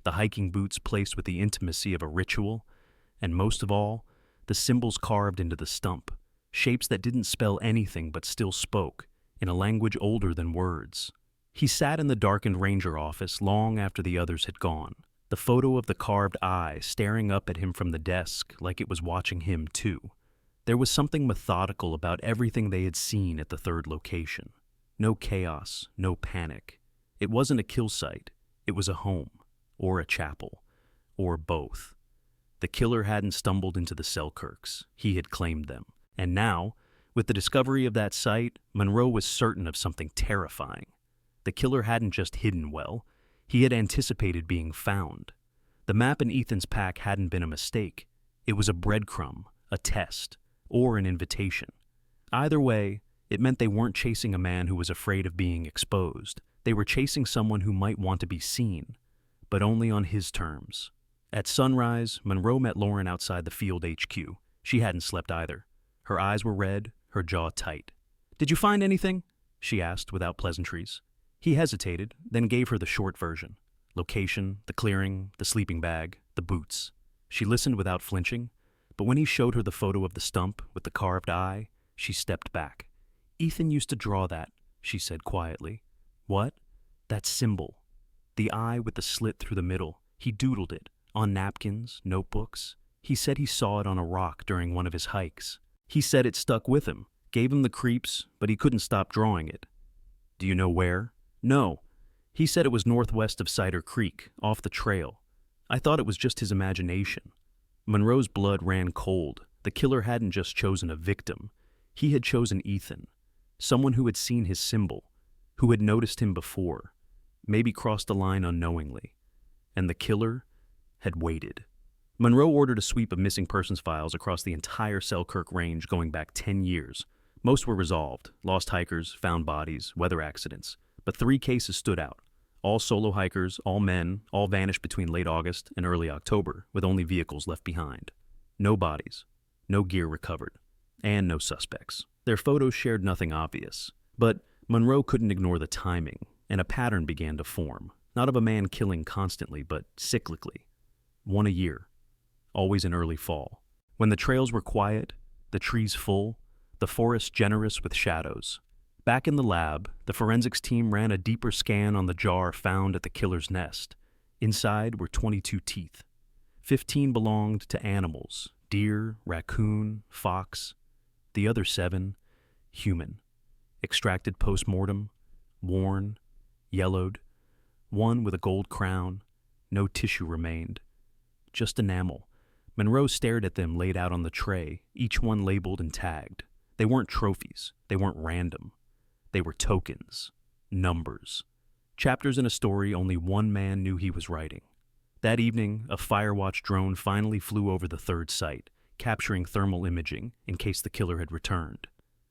the hiking boots placed with the intimacy of a ritual, and most of all, the symbols carved into the stump, shapes that didn't spell anything but still spoke, in a language older than words. He sat in the darkened ranger office long after the others had gone, the photo of the carved eye staring up at him from the desk like it was watching him too. There was something methodical about everything they had seen at the third location. No chaos, no panic. It wasn't a kill site. It was a home, or a chapel, or both. The killer hadn't stumbled into the Selkirks. He had claimed them. And now, with the discovery of that site, Monroe was certain of something terrifying. The killer hadn't just hidden well. He had anticipated being found. The map in Ethan's pack hadn't been a mistake. It was a breadcrumb, a test, or an invitation. Either way, it meant they weren't chasing a man who was afraid of being exposed. They were chasing someone who might want to be seen, but only on his terms. At sunrise, Monroe met Lauren outside the field HQ. She hadn't slept either. Her eyes were red, her jaw tight. "Did you find anything?" she asked without pleasantries. He hesitated, then gave her the short version. Location, the clearing, the sleeping bag, the boots. She listened without flinching, but when he showed her the photo of the stump with the carved eye, she stepped back. "Ethan used to draw that," she said quietly. "What?" "That symbol. The eye with the slit through the middle. He doodled it, on napkins, notebooks. He said he saw it on a rock during one of his hikes. He said it stuck with him, gave him the creeps, but he couldn't stop drawing it." "Do you know where?" "No. He said it was northwest of Cider Creek, off the trail. I thought it was just his imagination." Monroe's blood ran cold. The killer hadn't just chosen a victim. He had chosen Ethan, someone who had seen his symbol, who had noticed him before, maybe crossed the line unknowingly. And the killer had waited. Monroe ordered a sweep of missing persons files across the entire Selkirk range going back 10 years. Most were resolved: lost hikers, found bodies, weather accidents. But 3 cases stood out. All solo hikers, all men, all vanished between late August and early October, with only vehicles left behind. No bodies, no gear recovered, and no suspects. Their photos shared nothing obvious. But Monroe couldn't ignore the timing, and a pattern began to form, not of a man killing constantly, but cyclically. 1 a year, always in early fall. When the trails were quiet, the trees full, the forest generous with shadows. Back in the lab, the forensics team ran a deeper scan on the jar found at the killer's nest. Inside were 22 teeth. 15 belonged to animals: deer, raccoon, fox. The other 7, human. Extracted post-mortem, worn, yellowed. One with a gold crown. No tissue remained. Just enamel. Monroe stared at them laid out on the tray, each one labeled and tagged. They weren't trophies. They weren't random. They were tokens, numbers, chapters in a story only one man knew he was writing. That evening, a Firewatch drone finally flew over the 3rd site, capturing thermal imaging in case the killer had returned.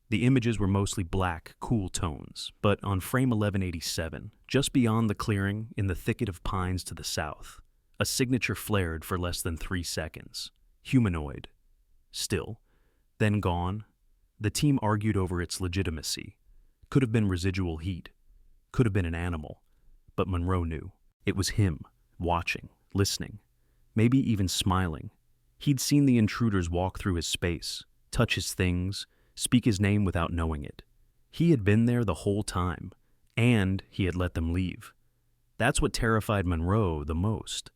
The images were mostly black, cool tones, but on frame 1187, just beyond the clearing in the thicket of pines to the south, a signature flared for less than 3 seconds. Humanoid. Still. Then gone. The team argued over its legitimacy. Could have been residual heat. Could have been an animal. But Monroe knew. It was him, watching, listening, maybe even smiling. He'd seen the intruders walk through his space, touch his things, speak his name without knowing it. He had been there the whole time, and he had let them leave. That's what terrified Monroe the most.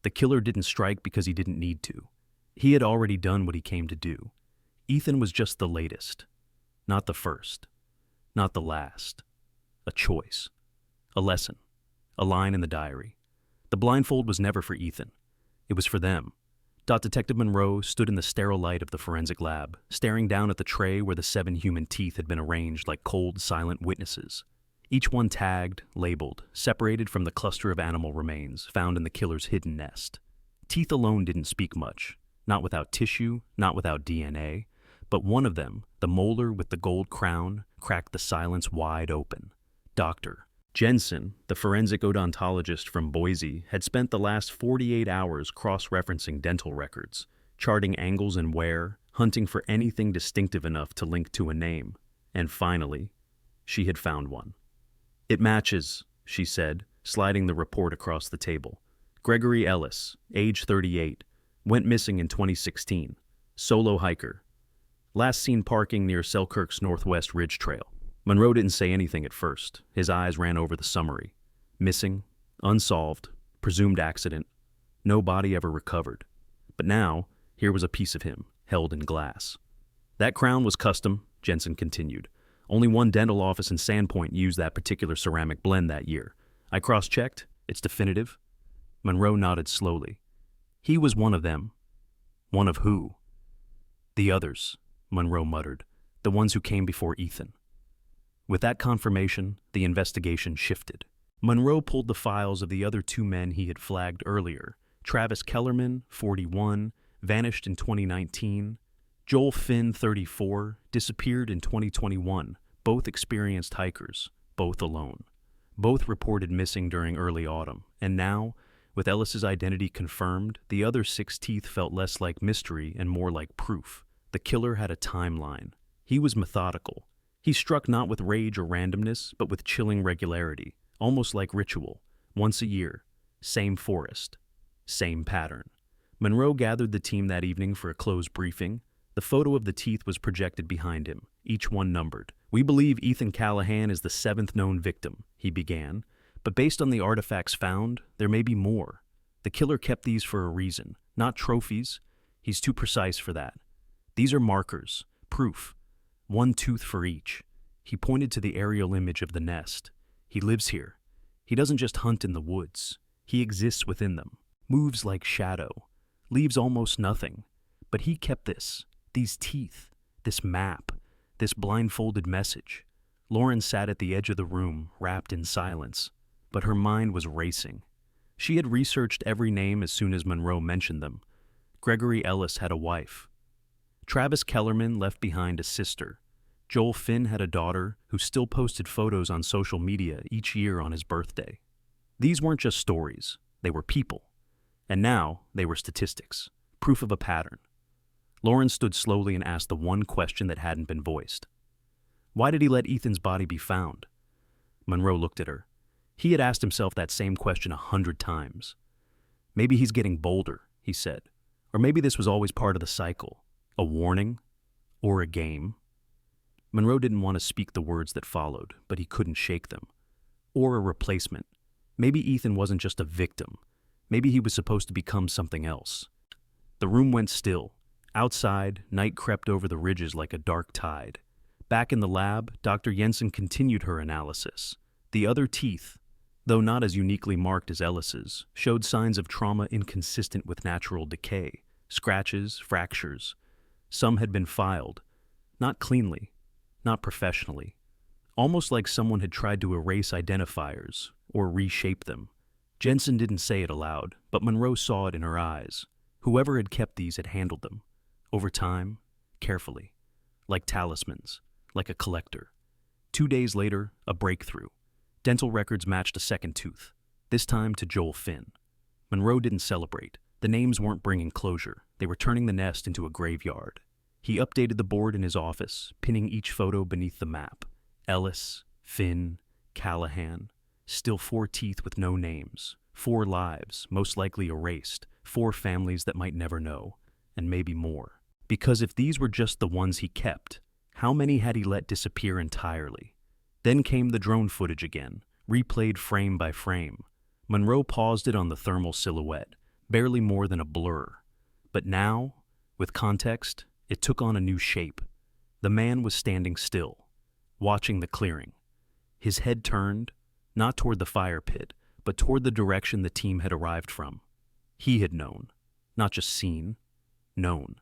The killer didn't strike because he didn't need to. He had already done what he came to do. Ethan was just the latest. Not the first. Not the last. A choice. A lesson. A line in the diary. The blindfold was never for Ethan. It was for them. Detective Monroe stood in the sterile light of the forensic lab, staring down at the tray where the 7 human teeth had been arranged like cold, silent witnesses. Each one tagged, labeled, separated from the cluster of animal remains found in the killer's hidden nest. Teeth alone didn't speak much. Not without tissue, not without DNA. But one of them, the molar with the gold crown, cracked the silence wide open. Dr. Jensen, the forensic odontologist from Boise, had spent the last 48 hours cross-referencing dental records, charting angles and wear, hunting for anything distinctive enough to link to a name. And finally, she had found one. "It matches," she said, sliding the report across the table. "Gregory Ellis, age 38, went missing in 2016. Solo hiker. Last seen parking near Selkirk's Northwest Ridge Trail." Monroe didn't say anything at first. His eyes ran over the summary. Missing, unsolved, presumed accident, no body ever recovered. But now, here was a piece of him, held in glass. "That crown was custom," Jensen continued. "Only one dental office in Sandpoint used that particular ceramic blend that year. I cross-checked. It's definitive." Monroe nodded slowly. He was one of them. One of who? "The others," Monroe muttered. "The ones who came before Ethan." With that confirmation, the investigation shifted. Monroe pulled the files of the other two men he had flagged earlier. Travis Kellerman, 41, vanished in 2019. Joel Finn, 34, disappeared in 2021. Both experienced hikers, both alone. Both reported missing during early autumn, and now, with Ellis's identity confirmed, the other 6 teeth felt less like mystery and more like proof. The killer had a timeline. He was methodical. He struck not with rage or randomness, but with chilling regularity, almost like ritual. Once a year, same forest, same pattern. Monroe gathered the team that evening for a closed briefing. The photo of the teeth was projected behind him, each one numbered. "We believe Ethan Callahan is the 7th known victim," he began, "but based on the artifacts found, there may be more. The killer kept these for a reason, not trophies. He's too precise for that. These are markers, proof. 1 tooth for each." He pointed to the aerial image of the nest. "He lives here. He doesn't just hunt in the woods. He exists within them, moves like shadow, leaves almost nothing. But he kept this, these teeth, this map, this blindfolded message." Lauren sat at the edge of the room, wrapped in silence, but her mind was racing. She had researched every name as soon as Monroe mentioned them. Gregory Ellis had a wife. Travis Kellerman left behind a sister. Joel Finn had a daughter who still posted photos on social media each year on his birthday. These weren't just stories, they were people. And now they were statistics, proof of a pattern. Lauren stood slowly and asked the one question that hadn't been voiced. Why did he let Ethan's body be found? Monroe looked at her. He had asked himself that same question 100 times. "Maybe he's getting bolder," he said. "Or maybe this was always part of the cycle. A warning? Or a game?" Monroe didn't want to speak the words that followed, but he couldn't shake them. Or a replacement. Maybe Ethan wasn't just a victim. Maybe he was supposed to become something else. The room went still. Outside, night crept over the ridges like a dark tide. Back in the lab, Dr. Jensen continued her analysis. The other teeth, though not as uniquely marked as Ellis's, showed signs of trauma inconsistent with natural decay. Scratches, fractures. Some had been filed. Not cleanly, not professionally. Almost like someone had tried to erase identifiers or reshape them. Jensen didn't say it aloud, but Monroe saw it in her eyes. Whoever had kept these had handled them. Over time, carefully. Like talismans, like a collector. 2 days later, a breakthrough. Dental records matched a second tooth, this time to Joel Finn. Monroe didn't celebrate. The names weren't bringing closure. They were turning the nest into a graveyard. He updated the board in his office, pinning each photo beneath the map. Ellis, Finn, Callahan. Still 4 teeth with no names. 4 lives, most likely erased. 4 families that might never know. And maybe more. Because if these were just the ones he kept, how many had he let disappear entirely? Then came the drone footage again, replayed frame by frame. Monroe paused it on the thermal silhouette, barely more than a blur. But now, with context, it took on a new shape. The man was standing still, watching the clearing. His head turned, not toward the fire pit, but toward the direction the team had arrived from. He had known, not just seen, known.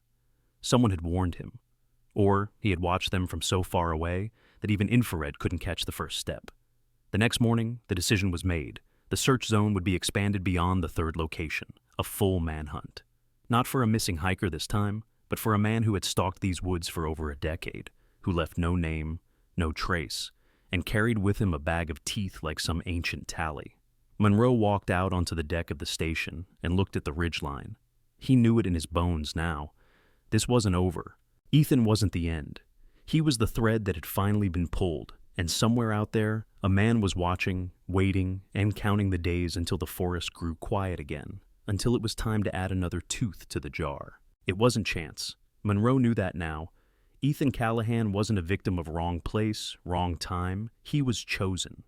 Someone had warned him. Or he had watched them from so far away that even infrared couldn't catch the first step. The next morning, the decision was made. The search zone would be expanded beyond the 3rd location, a full manhunt. Not for a missing hiker this time, but for a man who had stalked these woods for over a decade, who left no name, no trace, and carried with him a bag of teeth like some ancient tally. Monroe walked out onto the deck of the station and looked at the ridgeline. He knew it in his bones now. This wasn't over. Ethan wasn't the end. He was the thread that had finally been pulled, and somewhere out there, a man was watching, waiting, and counting the days until the forest grew quiet again, until it was time to add another tooth to the jar. It wasn't chance. Monroe knew that now. Ethan Callahan wasn't a victim of wrong place, wrong time. He was chosen.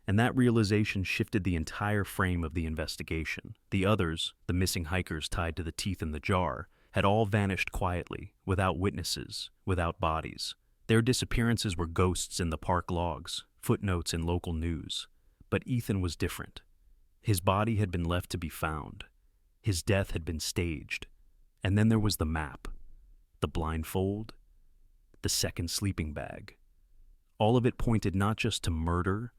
And that realization shifted the entire frame of the investigation. The others, the missing hikers tied to the teeth in the jar, had all vanished quietly, without witnesses, without bodies. Their disappearances were ghosts in the park logs, footnotes in local news. But Ethan was different. His body had been left to be found. His death had been staged. And then there was the map, the blindfold, the second sleeping bag. All of it pointed not just to murder,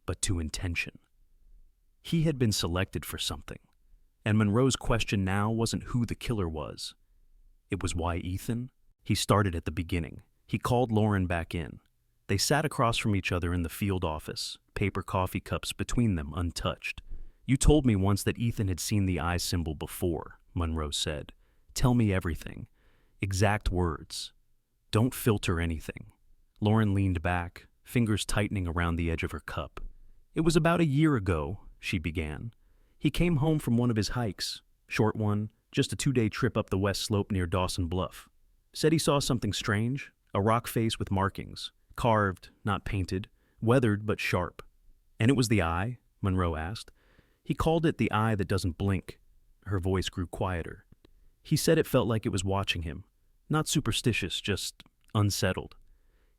but to intention. He had been selected for something. And Monroe's question now wasn't who the killer was. It was why Ethan? He started at the beginning. He called Lauren back in. They sat across from each other in the field office, paper coffee cups between them untouched. "You told me once that Ethan had seen the eye symbol before," Monroe said. "Tell me everything. Exact words. Don't filter anything." Lauren leaned back, fingers tightening around the edge of her cup. "It was about a year ago," she began. "He came home from one of his hikes. Short one, just a 2-day trip up the west slope near Dawson Bluff. Said he saw something strange, a rock face with markings. Carved, not painted, weathered but sharp." "And it was the eye?" Monroe asked. "He called it the eye that doesn't blink." Her voice grew quieter. "He said it felt like it was watching him. Not superstitious, just unsettled.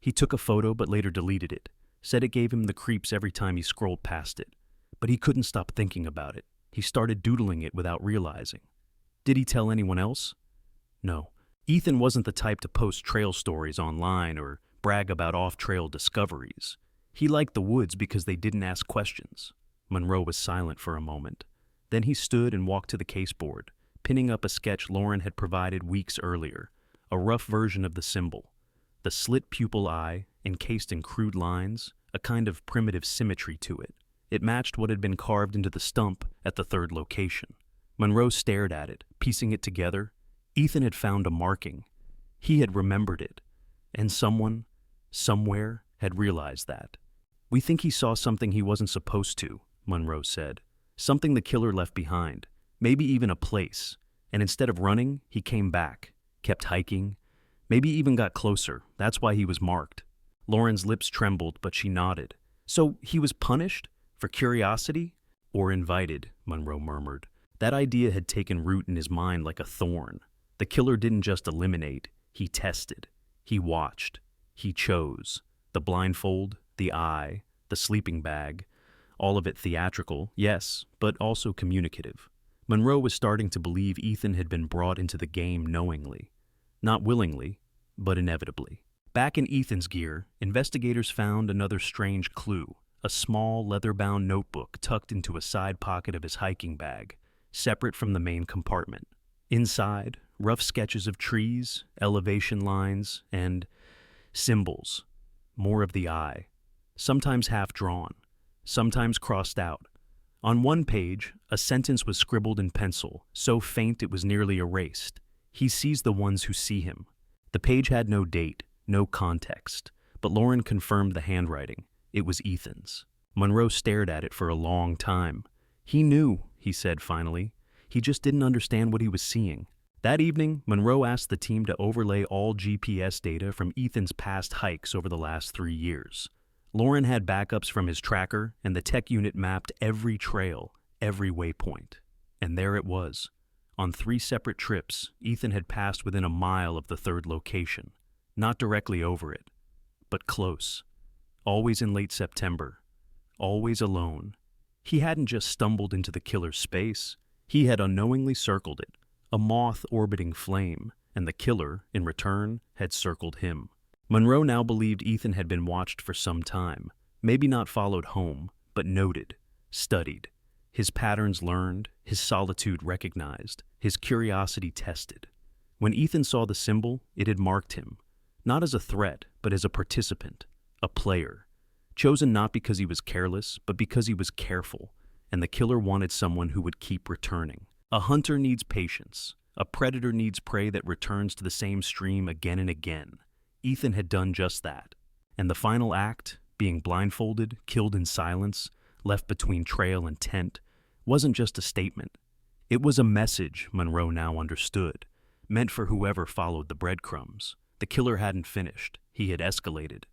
He took a photo but later deleted it. Said it gave him the creeps every time he scrolled past it. But he couldn't stop thinking about it. He started doodling it without realizing." "Did he tell anyone else?" "No. Ethan wasn't the type to post trail stories online or brag about off-trail discoveries. He liked the woods because they didn't ask questions." Monroe was silent for a moment. Then he stood and walked to the caseboard, pinning up a sketch Lauren had provided weeks earlier, a rough version of the symbol. The slit pupil eye, encased in crude lines, a kind of primitive symmetry to it. It matched what had been carved into the stump at the third location. Monroe stared at it, piecing it together. Ethan had found a marking. He had remembered it. And someone, somewhere, had realized that. "We think he saw something he wasn't supposed to," Monroe said. "Something the killer left behind. Maybe even a place. And instead of running, he came back, kept hiking. Maybe even got closer. That's why he was marked." Lauren's lips trembled, but she nodded. "So he was punished? For curiosity? Or invited?" Monroe murmured. That idea had taken root in his mind like a thorn. The killer didn't just eliminate, he tested. He watched. He chose. The blindfold, the eye, the sleeping bag. All of it theatrical, yes, but also communicative. Monroe was starting to believe Ethan had been brought into the game knowingly. Not willingly, but inevitably. Back in Ethan's gear, investigators found another strange clue. A small, leather-bound notebook tucked into a side pocket of his hiking bag, separate from the main compartment. Inside, rough sketches of trees, elevation lines, and symbols. More of the eye. Sometimes half-drawn, sometimes crossed out. On one page, a sentence was scribbled in pencil, so faint it was nearly erased. "He sees the ones who see him." The page had no date, no context, but Lauren confirmed the handwriting. It was Ethan's. Monroe stared at it for a long time. He knew, he said finally. He just didn't understand what he was seeing. That evening, Monroe asked the team to overlay all GPS data from Ethan's past hikes over the last 3 years. Lauren had backups from his tracker, and the tech unit mapped every trail, every waypoint. And there it was. On 3 separate trips, Ethan had passed within a mile of the third location. Not directly over it, but close. Always in late September. Always alone. He hadn't just stumbled into the killer's space. He had unknowingly circled it, a moth orbiting flame, and the killer, in return, had circled him. Monroe now believed Ethan had been watched for some time, maybe not followed home, but noted, studied. His patterns learned, his solitude recognized, his curiosity tested. When Ethan saw the symbol, it had marked him, not as a threat, but as a participant, a player, chosen not because he was careless, but because he was careful, and the killer wanted someone who would keep returning. A hunter needs patience. A predator needs prey that returns to the same stream again and again. Ethan had done just that. And the final act, being blindfolded, killed in silence, left between trail and tent, wasn't just a statement. It was a message, Monroe now understood, meant for whoever followed the breadcrumbs. The killer hadn't finished. He had escalated.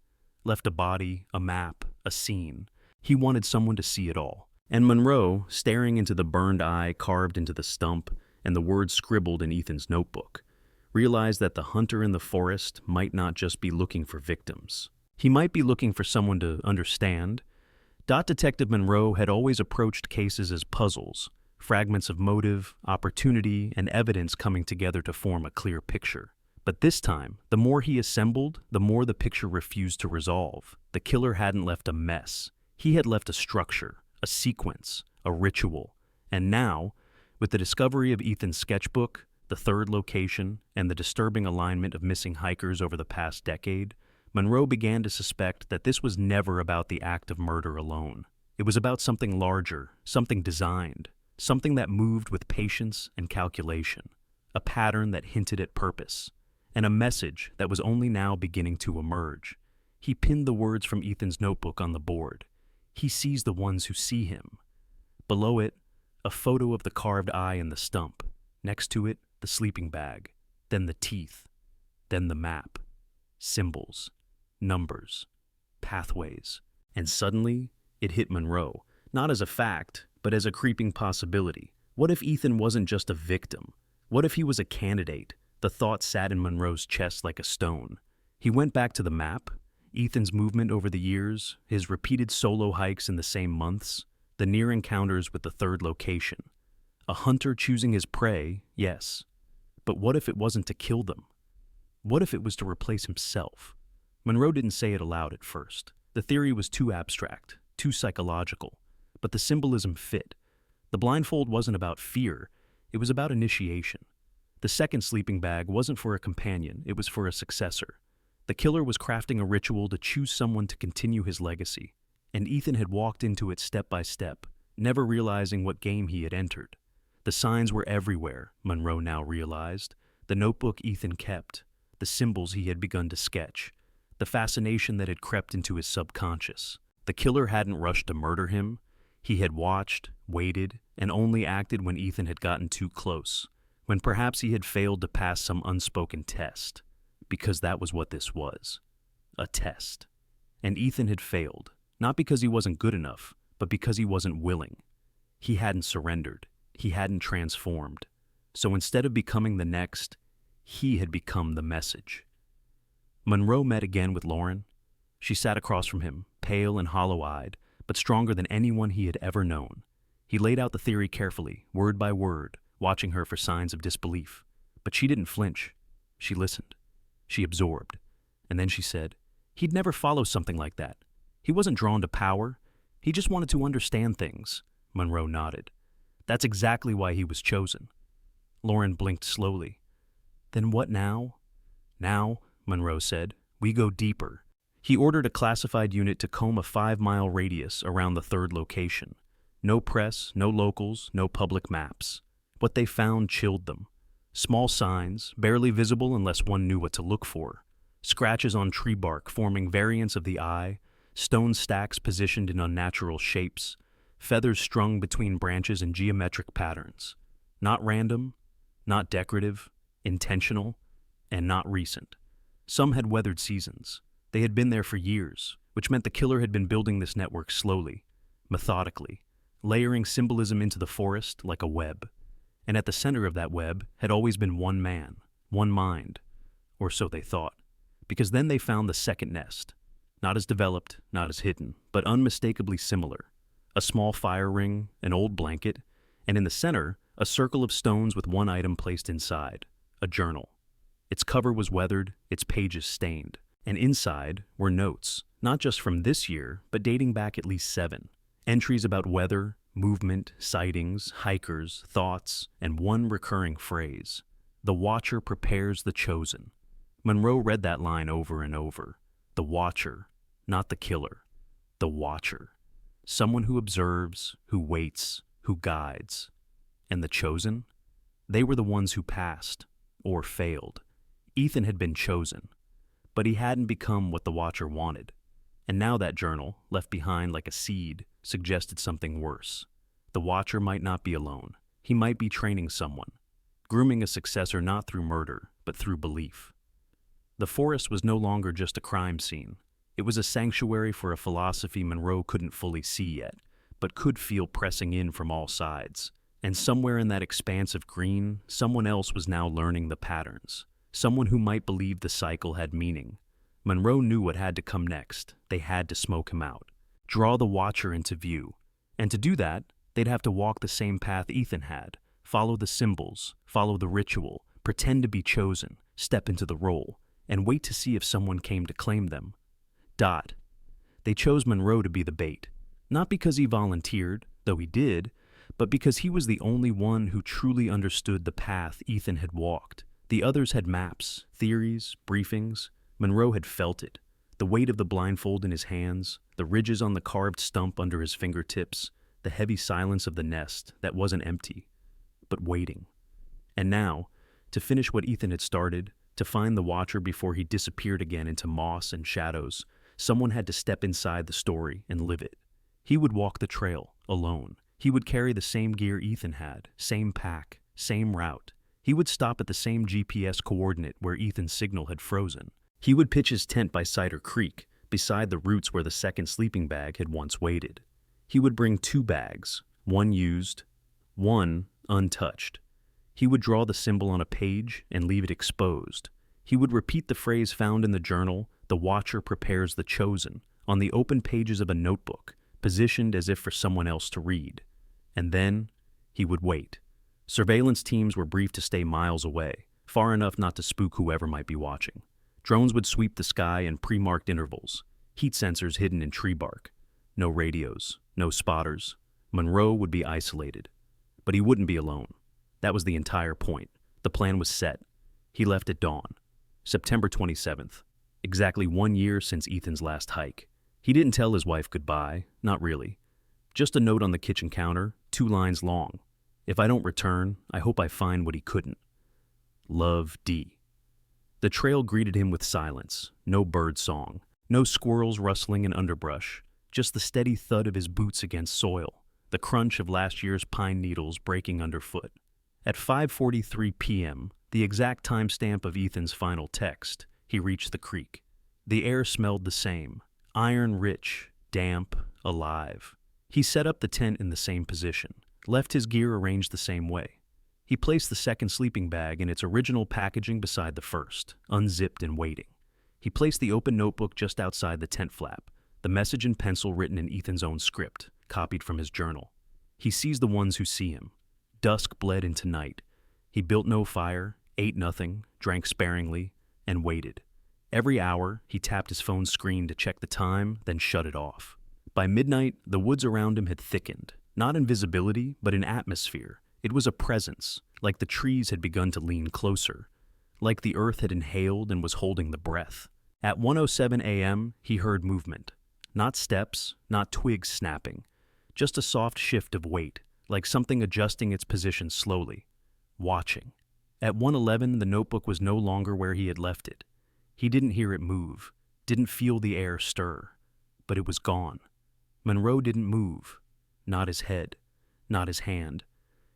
Left a body, a map, a scene. He wanted someone to see it all. And Monroe, staring into the burned eye carved into the stump and the words scribbled in Ethan's notebook, realized that the hunter in the forest might not just be looking for victims. He might be looking for someone to understand. Detective Monroe had always approached cases as puzzles, fragments of motive, opportunity, and evidence coming together to form a clear picture. But this time, the more he assembled, the more the picture refused to resolve. The killer hadn't left a mess. He had left a structure, a sequence, a ritual. And now, with the discovery of Ethan's sketchbook, the third location, and the disturbing alignment of missing hikers over the past decade, Monroe began to suspect that this was never about the act of murder alone. It was about something larger, something designed, something that moved with patience and calculation, a pattern that hinted at purpose, and a message that was only now beginning to emerge. He pinned the words from Ethan's notebook on the board. He sees the ones who see him. Below it, a photo of the carved eye in the stump. Next to it, the sleeping bag. Then the teeth. Then the map. Symbols. Numbers. Pathways. And suddenly, it hit Monroe, not as a fact, but as a creeping possibility. What if Ethan wasn't just a victim? What if he was a candidate? The thought sat in Monroe's chest like a stone. He went back to the map, Ethan's movement over the years, his repeated solo hikes in the same months, the near encounters with the third location. A hunter choosing his prey, yes. But what if it wasn't to kill them? What if it was to replace himself? Monroe didn't say it aloud at first. The theory was too abstract, too psychological. But the symbolism fit. The blindfold wasn't about fear, it was about initiation. The second sleeping bag wasn't for a companion, it was for a successor. The killer was crafting a ritual to choose someone to continue his legacy, and Ethan had walked into it step by step, never realizing what game he had entered. The signs were everywhere, Monroe now realized. The notebook Ethan kept, the symbols he had begun to sketch, the fascination that had crept into his subconscious. The killer hadn't rushed to murder him. He had watched, waited, and only acted when Ethan had gotten too close, when perhaps he had failed to pass some unspoken test, because that was what this was, a test. And Ethan had failed, not because he wasn't good enough, but because he wasn't willing. He hadn't surrendered. He hadn't transformed. So instead of becoming the next, he had become the message. Monroe met again with Lauren. She sat across from him, pale and hollow-eyed, but stronger than anyone he had ever known. He laid out the theory carefully, word by word, watching her for signs of disbelief. But she didn't flinch. She listened. She absorbed. And then she said, he'd never follow something like that. He wasn't drawn to power. He just wanted to understand things. Monroe nodded. That's exactly why he was chosen. Lauren blinked slowly. Then what now? Now, Monroe said, we go deeper. He ordered a classified unit to comb a 5-mile radius around the third location. No press, no locals, no public maps. What they found chilled them. Small signs, barely visible unless one knew what to look for. Scratches on tree bark forming variants of the eye, stone stacks positioned in unnatural shapes, feathers strung between branches in geometric patterns. Not random, not decorative, intentional, and not recent. Some had weathered seasons. They had been there for years, which meant the killer had been building this network slowly, methodically, layering symbolism into the forest like a web. And at the center of that web had always been one man, one mind, or so they thought. Because then they found the second nest, not as developed, not as hidden, but unmistakably similar. A small fire ring, an old blanket, and in the center, a circle of stones with one item placed inside, a journal. Its cover was weathered, its pages stained, and inside were notes, not just from this year, but dating back at least 7. Entries about weather, movement, sightings, hikers, thoughts, and one recurring phrase: the watcher prepares the chosen. Monroe read that line over and over. The watcher, not the killer. The watcher. Someone who observes, who waits, who guides. And the chosen? They were the ones who passed, or failed. Ethan had been chosen, but he hadn't become what the watcher wanted. And now that journal, left behind like a seed, suggested something worse. The watcher might not be alone. He might be training someone, grooming a successor not through murder, but through belief. The forest was no longer just a crime scene. It was a sanctuary for a philosophy Monroe couldn't fully see yet, but could feel pressing in from all sides. And somewhere in that expanse of green, someone else was now learning the patterns. Someone who might believe the cycle had meaning. Monroe knew what had to come next. They had to smoke him out, draw the watcher into view. And to do that, they'd have to walk the same path Ethan had, follow the symbols, follow the ritual, pretend to be chosen, step into the role, and wait to see if someone came to claim them. They chose Monroe to be the bait, not because he volunteered, though he did, but because he was the only one who truly understood the path Ethan had walked. The others had maps, theories, briefings. Monroe had felt it. The weight of the blindfold in his hands, the ridges on the carved stump under his fingertips, the heavy silence of the nest that wasn't empty, but waiting. And now, to finish what Ethan had started, to find the Watcher before he disappeared again into moss and shadows, someone had to step inside the story and live it. He would walk the trail, alone. He would carry the same gear Ethan had, same pack, same route. He would stop at the same GPS coordinate where Ethan's signal had frozen. He would pitch his tent by Cider Creek, beside the roots where the second sleeping bag had once waited. He would bring 2 bags, one used, one untouched. He would draw the symbol on a page and leave it exposed. He would repeat the phrase found in the journal, "The Watcher prepares the chosen," on the open pages of a notebook, positioned as if for someone else to read. And then he would wait. Surveillance teams were briefed to stay miles away, far enough not to spook whoever might be watching. Drones would sweep the sky in pre-marked intervals, heat sensors hidden in tree bark. No radios, no spotters. Monroe would be isolated. But he wouldn't be alone. That was the entire point. The plan was set. He left at dawn. September 27th. Exactly 1 year since Ethan's last hike. He didn't tell his wife goodbye, not really. Just a note on the kitchen counter, 2 lines long. "If I don't return, I hope I find what he couldn't. Love, D." The trail greeted him with silence, no bird song, no squirrels rustling in underbrush, just the steady thud of his boots against soil, the crunch of last year's pine needles breaking underfoot. At 5:43 p.m., the exact timestamp of Ethan's final text, he reached the creek. The air smelled the same, iron-rich, damp, alive. He set up the tent in the same position, left his gear arranged the same way. He placed the second sleeping bag in its original packaging beside the first, unzipped and waiting. He placed the open notebook just outside the tent flap, the message in pencil written in Ethan's own script, copied from his journal. He sees the ones who see him. Dusk bled into night. He built no fire, ate nothing, drank sparingly, and waited. Every hour, he tapped his phone's screen to check the time, then shut it off. By midnight, the woods around him had thickened, not in visibility, but in atmosphere. It was a presence, like the trees had begun to lean closer, like the earth had inhaled and was holding the breath. At 1:07 a.m., he heard movement. Not steps, not twigs snapping, just a soft shift of weight, like something adjusting its position slowly, watching. At 1:11, the notebook was no longer where he had left it. He didn't hear it move, didn't feel the air stir, but it was gone. Monroe didn't move, not his head, not his hand.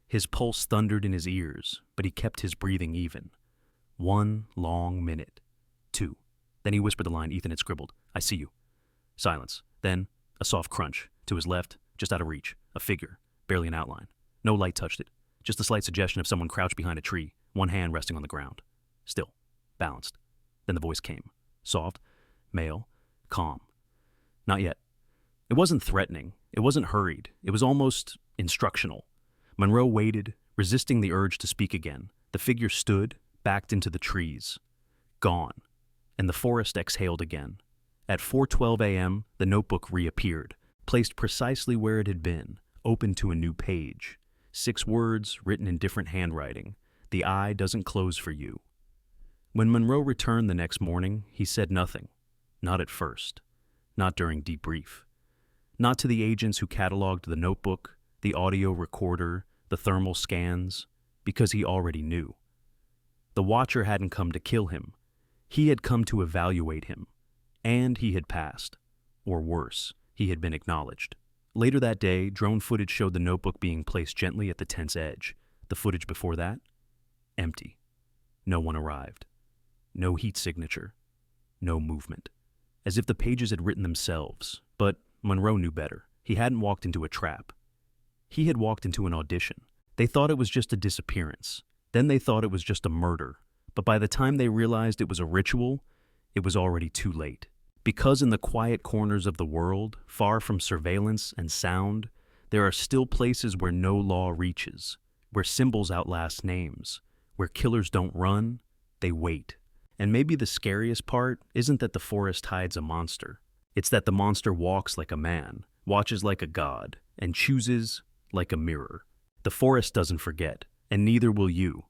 His pulse thundered in his ears, but he kept his breathing even. 1 long minute. 2. Then he whispered the line Ethan had scribbled, "I see you." Silence. Then a soft crunch. To his left, just out of reach, a figure, barely an outline. No light touched it, just a slight suggestion of someone crouched behind a tree, one hand resting on the ground. Still, balanced. Then the voice came. Soft, male, calm. Not yet. It wasn't threatening. It wasn't hurried. It was almost instructional. Monroe waited, resisting the urge to speak again. The figure stood, backed into the trees. Gone. And the forest exhaled again. At 4:12 a.m., the notebook reappeared, placed precisely where it had been, open to a new page. 6 words written in different handwriting. "The eye doesn't close for you." When Monroe returned the next morning, he said nothing. Not at first. Not during debrief. Not to the agents who cataloged the notebook, the audio recorder, the thermal scans, because he already knew. The Watcher hadn't come to kill him. He had come to evaluate him. And he had passed. Or worse, he had been acknowledged. Later that day, drone footage showed the notebook being placed gently at the tent's edge. The footage before that? Empty. No one arrived. No heat signature. No movement. As if the pages had written themselves. But Monroe knew better. He hadn't walked into a trap. He had walked into an audition. They thought it was just a disappearance. Then they thought it was just a murder. But by the time they realized it was a ritual, it was already too late. Because in the quiet corners of the world, far from surveillance and sound, there are still places where no law reaches, where symbols outlast names, where killers don't run, they wait. And maybe the scariest part isn't that the forest hides a monster. It's that the monster walks like a man, watches like a god, and chooses like a mirror. The forest doesn't forget, and neither will you.